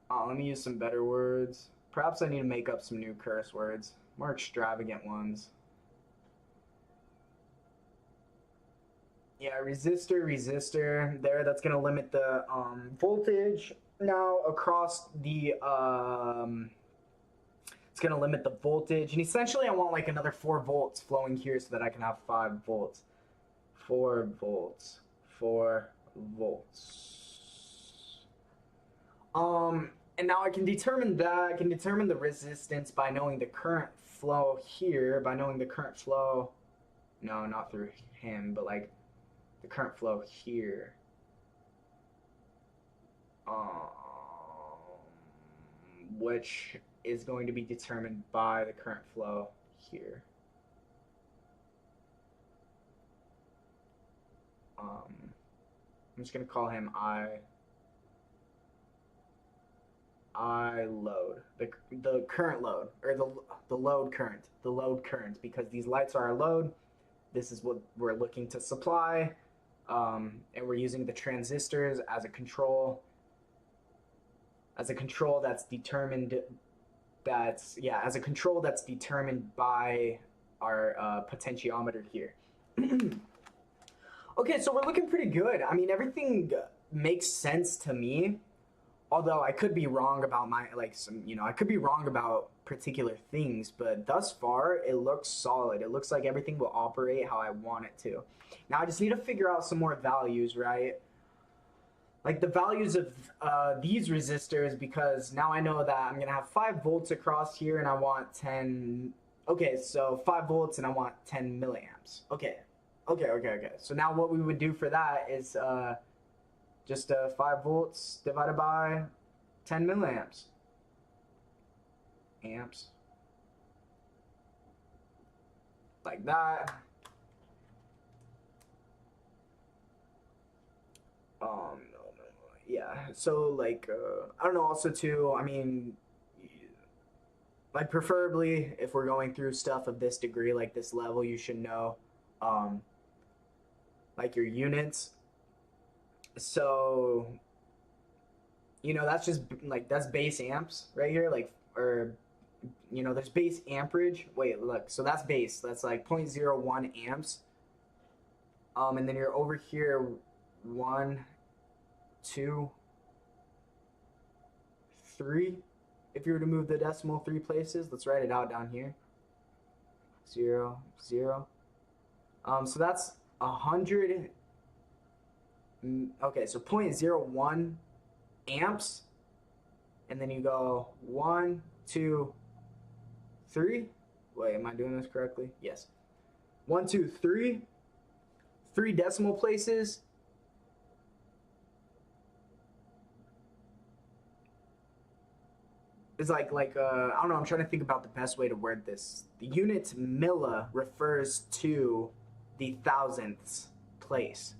let me use some better words. Perhaps I need to make up some new curse words. More extravagant ones. Yeah, resistor. There, that's going to limit the voltage. Now, across the... it's going to limit the voltage. And essentially, I want like another 4 volts flowing here so that I can have 5 volts. 4 volts. 4 volts. And now I can determine that. I can determine the resistance by knowing the current flow here, by knowing the current flow, no, not through him, but like the current flow here. Which is going to be determined by the current flow here. I'm just gonna call him I load, the current load, or the load current, because these lights are our load. This is what we're looking to supply, and we're using the transistors as a control. As a control that's determined, as a control that's determined by our potentiometer here. Okay, so we're looking pretty good. I mean, everything makes sense to me. Although I could be wrong about I could be wrong about particular things, but thus far it looks solid. It looks like everything will operate how I want it to. Now I just need to figure out some more values, right? Like the values of these resistors, because now I know that I'm gonna have 5 volts across here, and I want 10. Okay, so 5 volts, and I want 10 milliamps. Okay. So now what we would do for that is just 5 volts divided by 10 milliamps. Amps. Like that. Yeah, so like, I don't know, also too, I mean, like preferably if we're going through stuff of this degree, like this level, you should know, like your units. So, that's just like, that's base amps right here, like, or, there's base amperage. Wait, look, so that's base. That's like 0.01 amps. And then you're over here, 1, 2, 3. If you were to move the decimal 3 places, let's write it out down here. 0, 0. So that's 100. Okay, so 0.01 amps, and then you go 1, 2, 3. Wait, am I doing this correctly? Yes. 1, 2, 3. 3 decimal places. It's like I don't know, I'm trying to think about the best way to word this. The unit milli refers to the thousandths place,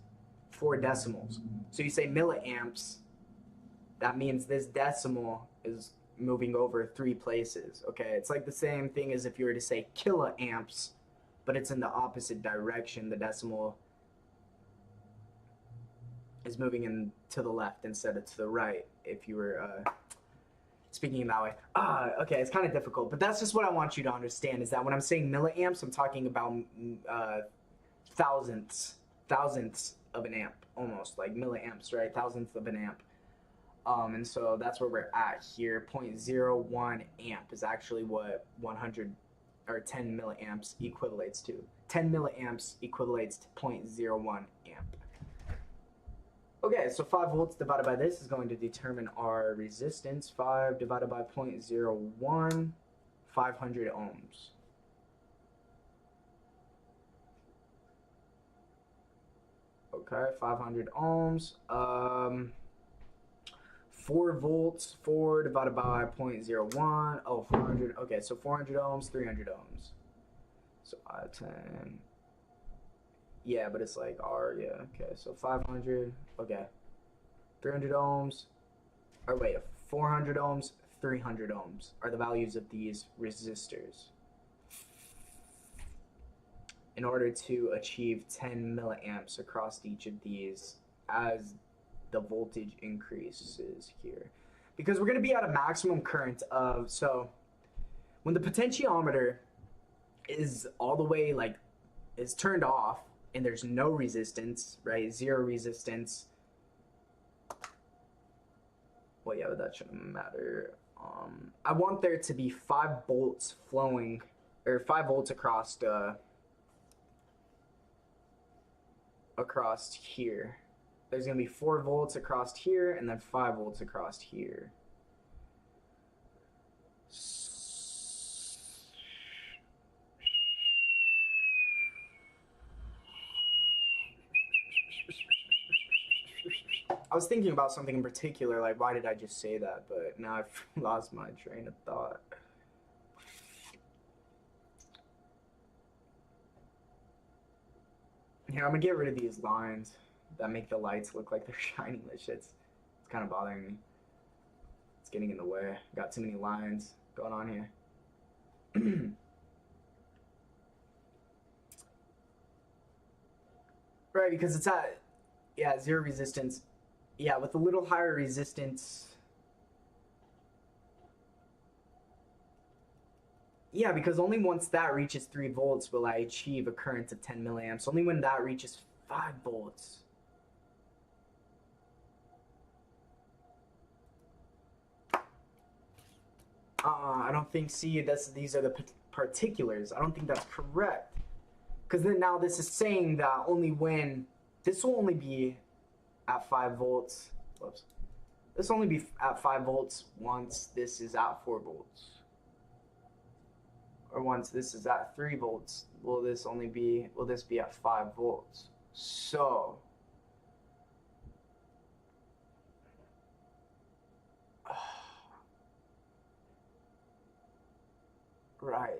4 decimals. So you say milliamps, that means this decimal is moving over 3 places. Okay, it's like the same thing as if you were to say kiloamps, but it's in the opposite direction. The decimal is moving in to the left instead of to the right if you were speaking that way. Okay, it's kind of difficult, but that's just what I want you to understand, is that when I'm saying milliamps, I'm talking about thousandths of an amp, almost like milliamps, right? Thousandths of an amp. And so that's where we're at here. 0.01 amp is actually what 100 or 10 milliamps equivalates to. 10 milliamps equivalates to 0.01 amp. Okay, so 5 volts divided by this is going to determine our resistance. 5 divided by 0.01, 500 ohms. Okay, 500 ohms. 4 volts, 4 divided by 0.01. Oh, 400. Okay, so 400 ohms, 300 ohms. So I10. Yeah, but it's like R, yeah. Okay, so 500. Okay. 300 ohms. Or wait, 400 ohms, 300 ohms are the values of these resistors in order to achieve 10 milliamps across each of these as the voltage increases here. Because we're going to be at a maximum current of, so when the potentiometer is all the way, like, is turned off and there's no resistance, right? 0 resistance. Well, yeah, but that shouldn't matter. I want there to be 5 volts flowing, or 5 volts across here. there's going to be 4 volts across here and then 5 volts across here. I was thinking about something in particular, like why did I just say that, but now I've lost my train of thought. Here, I'm gonna get rid of these lines that make the lights look like they're shining. This shit's it's kind of bothering me. It's getting in the way. Got too many lines going on here. Right, because it's at, yeah, 0 resistance. Yeah, with a little higher resistance. Yeah, because only once that reaches 3 volts will I achieve a current of 10 milliamps. Only when that reaches 5 volts. I don't think, see, these are the particulars. I don't think that's correct. Because then now this is saying that only when, this will only be at 5 volts. Whoops. This will only be at 5 volts once this is at 4 volts. Or once this is at 3 volts. Will this be at 5 volts? So, right.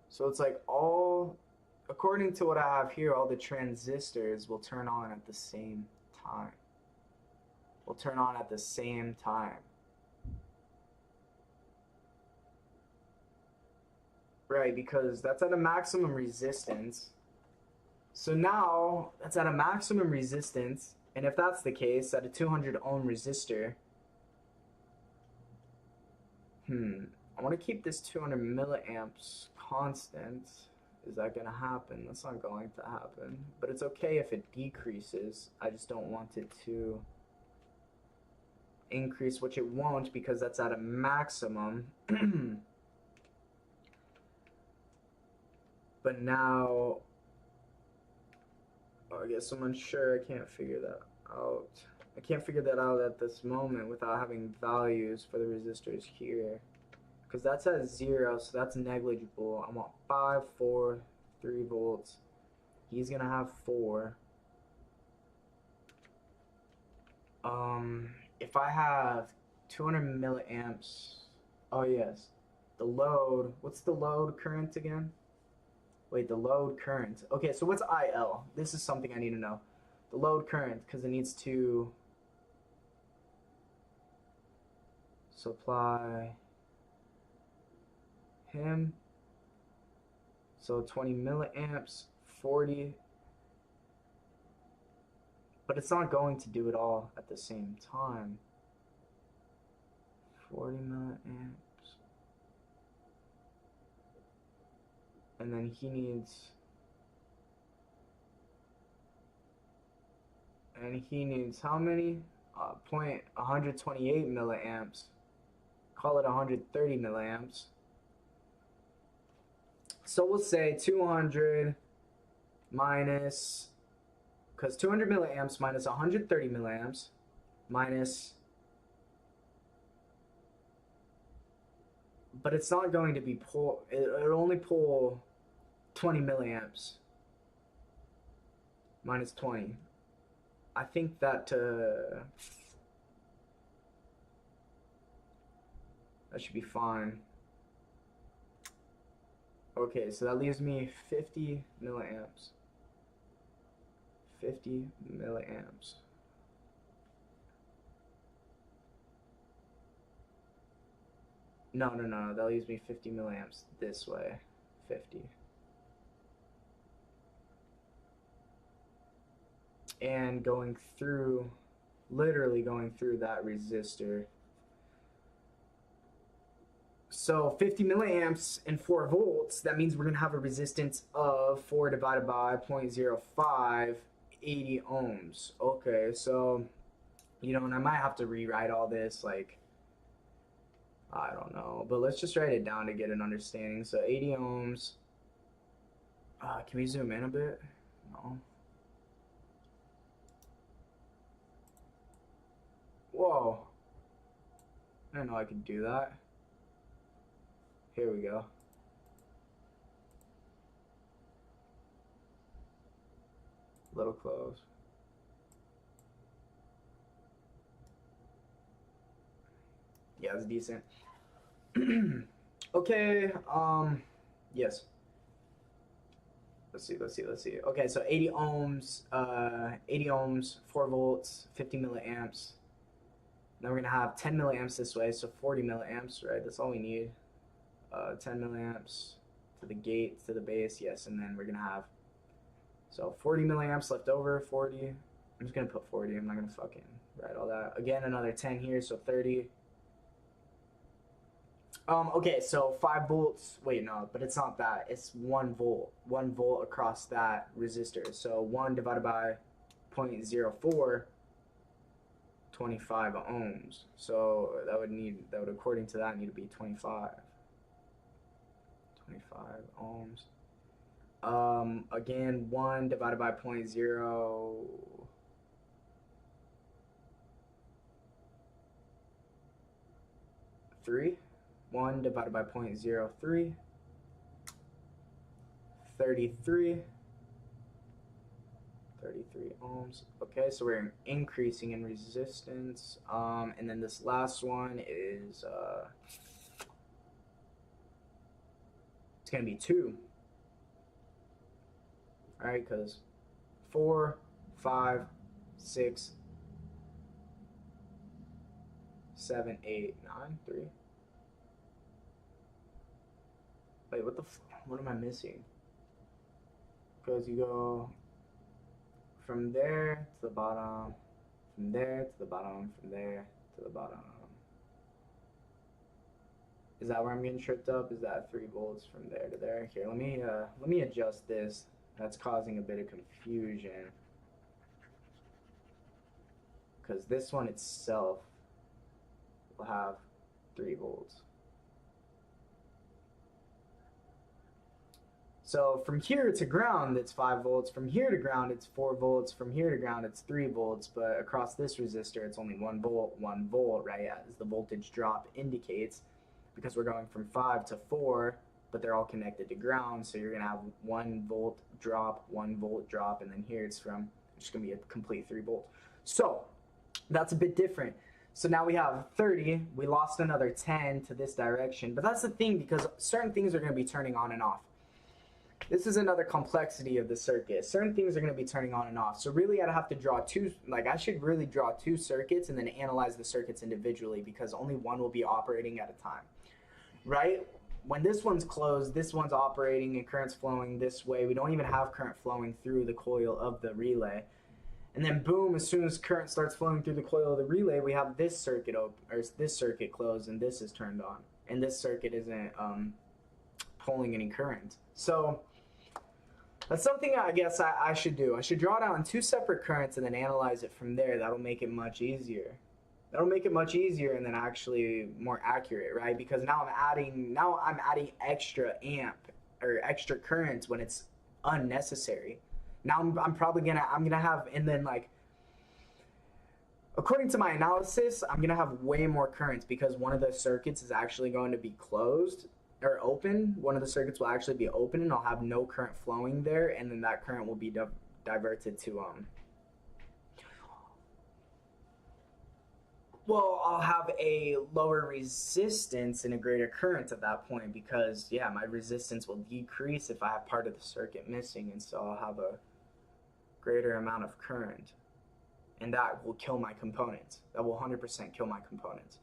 So it's like according to what I have here, all the transistors will turn on at the same time. Will turn on at the same time. Right, because that's at a maximum resistance. So now that's at a maximum resistance, and if that's the case, at a 200 ohm resistor, I want to keep this 200 milliamps constant. Is that going to happen? That's not going to happen. But it's okay if it decreases. I just don't want it to increase, which it won't because that's at a maximum. But now, I guess I'm unsure. I can't figure that out. I can't figure that out at this moment without having values for the resistors here. Because that's at 0, so that's negligible. I want 5, 4, 3 volts. He's going to have 4. If I have 200 milliamps, oh yes, the load, what's the load current again? Wait, the load current. Okay, so what's IL? This is something I need to know. The load current, because it needs to supply him. So 20 milliamps, 40. But it's not going to do it all at the same time. 40 milliamps. And then he needs, how many? 128 milliamps. Call it 130 milliamps. So we'll say 200 minus, because 200 milliamps minus 130 milliamps minus, but it's not going to be it'll only pull 20 milliamps minus 20. I think that should be fine. Okay, so that leaves me 50 milliamps. 50 milliamps. No, that leaves me 50 milliamps this way. 50. And going through, literally going through that resistor. So 50 milliamps and 4 volts, that means we're going to have a resistance of 4 divided by 0.05, 80 ohms. Okay, so, and I might have to rewrite all this, like, I don't know, but let's just write it down to get an understanding. So 80 ohms, can we zoom in a bit? No. Whoa. I didn't know I could do that. Here we go. A little close. Yeah, it's decent. Okay, yes. Let's see. Okay, so 80 ohms, 4 volts, 50 milliamps. Then we're gonna have 10 milliamps this way, so 40 milliamps, right? That's all we need. 10 milliamps to the gate, to the base, yes, and then we're gonna have, so 40 milliamps left over, 40. I'm just gonna put 40, I'm not gonna fucking write all that. Again, another 10 here, so 30. Okay, so 5 volts, wait, no, but it's not that, it's 1 volt. 1 volt across that resistor. So 1 divided by 0.04, 25 ohms. So that would according to that need to be 25 ohms. Again, 1 divided by 0.03. 1 divided by 0.03, 33 ohms. Okay, so we're increasing in resistance. And then this last one is it's gonna be 2. All right, because 4, 5, 6, 7, 8, 9, 3. Wait, what am I missing? Because you go from there to the bottom, from there to the bottom, from there to the bottom. Is that where I'm getting tripped up? Is that 3 volts from there to there? Here, let me adjust this. That's causing a bit of confusion. Because this one itself will have 3 volts. So from here to ground, it's 5 volts. From here to ground, it's 4 volts. From here to ground, it's 3 volts. But across this resistor, it's only 1 volt, right? As the voltage drop indicates, because we're going from 5 to 4, but they're all connected to ground. So you're gonna have 1 volt drop, 1 volt drop, and then here it's just gonna be a complete 3 volt. So that's a bit different. So now we have 30. We lost another 10 to this direction. But that's the thing, because certain things are gonna be turning on and off. This is another complexity of the circuit. Certain things are going to be turning on and off. So really I'd have to draw I should really draw 2 circuits and then analyze the circuits individually, because only one will be operating at a time, right? When this one's closed, this one's operating and current's flowing this way. We don't even have current flowing through the coil of the relay. And then boom, as soon as current starts flowing through the coil of the relay, we have this circuit open, or this circuit closed, and this is turned on. And this circuit isn't pulling any current. So that's something I guess I should do. I should draw down 2 separate currents and then analyze it from there. That'll make it much easier. That'll make it much easier and then actually more accurate, right? Because now I'm adding extra amp or extra currents when it's unnecessary. Now I'm probably gonna have, and then like, according to my analysis, I'm gonna have way more currents because one of the circuits is actually going to be closed or open. One of the circuits will actually be open and I'll have no current flowing there, and then that current will be diverted to well, I'll have a lower resistance and a greater current at that point, because yeah, my resistance will decrease if I have part of the circuit missing, and so I'll have a greater amount of current, and that will kill my components. That will 100% kill my components.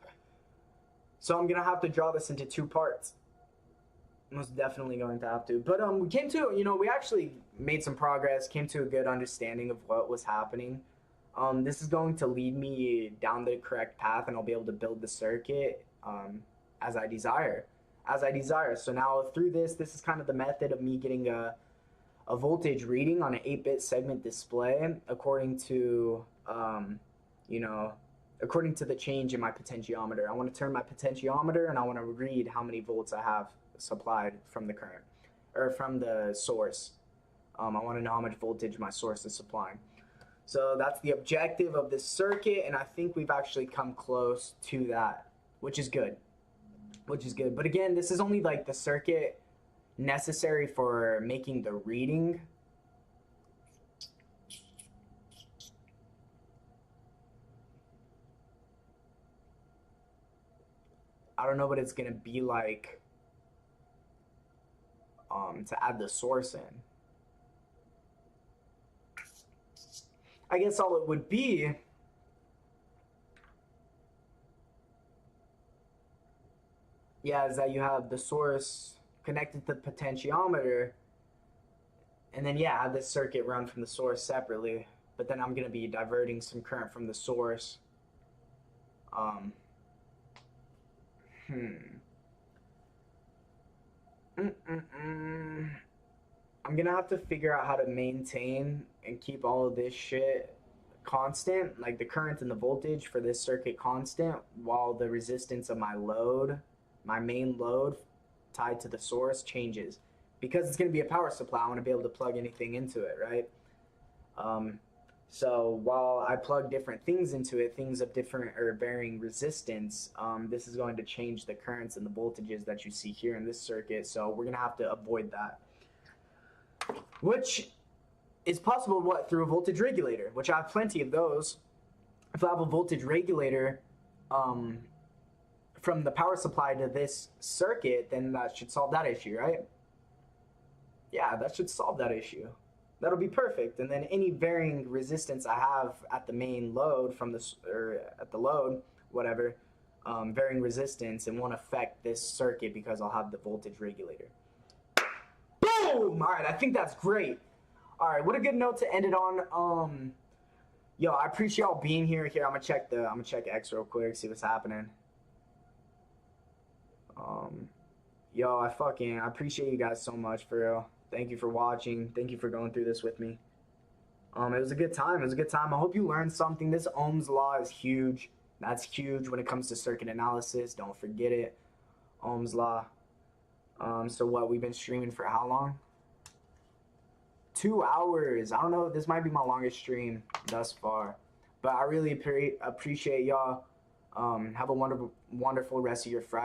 So I'm gonna have to draw this into 2 parts. Most definitely going to have to. But we came to, we actually made some progress, came to a good understanding of what was happening. This is going to lead me down the correct path, and I'll be able to build the circuit as I desire. So now through this is kind of the method of me getting a voltage reading on an 8-bit segment display according to, according to the change in my potentiometer. I want to turn my potentiometer and I want to read how many volts I have supplied from the current, or from the source. I want to know how much voltage my source is supplying. So that's the objective of this circuit, and I think we've actually come close to that, which is good. But again, this is only like the circuit necessary for making the reading. I don't know what it's gonna be like to add the source in. I guess all it would be is that you have the source connected to the potentiometer, and then have this circuit run from the source separately. But then I'm gonna be diverting some current from the source. I'm gonna have to figure out how to maintain and keep all of this shit constant, like the current and the voltage for this circuit constant, while the resistance of my load, my main load tied to the source, changes. Because it's gonna be a power supply, I wanna be able to plug anything into it, right? So while I plug different things into it, things of different or varying resistance, this is going to change the currents and the voltages that you see here in this circuit. So we're gonna have to avoid that, which is possible through a voltage regulator, which I have plenty of those. If I have a voltage regulator from the power supply to this circuit, then that should solve that issue, right? Yeah, that should solve that issue. That'll be perfect. And then any varying resistance I have at the main load from this, or at the load, whatever, varying resistance, it won't affect this circuit because I'll have the voltage regulator. Boom! All right, I think that's great. All right, what a good note to end it on. Yo, I appreciate y'all being here. Here, I'm gonna check X real quick, see what's happening. Yo, I appreciate you guys so much, for real. Thank you for watching. Thank you for going through this with me. It was a good time. I hope you learned something. This Ohm's law is huge. That's huge when it comes to circuit analysis. Don't forget it. Ohm's law. So what, we've been streaming for how long? 2 hours. I don't know. This might be my longest stream thus far. But I really appreciate y'all. Have a wonderful rest of your Friday.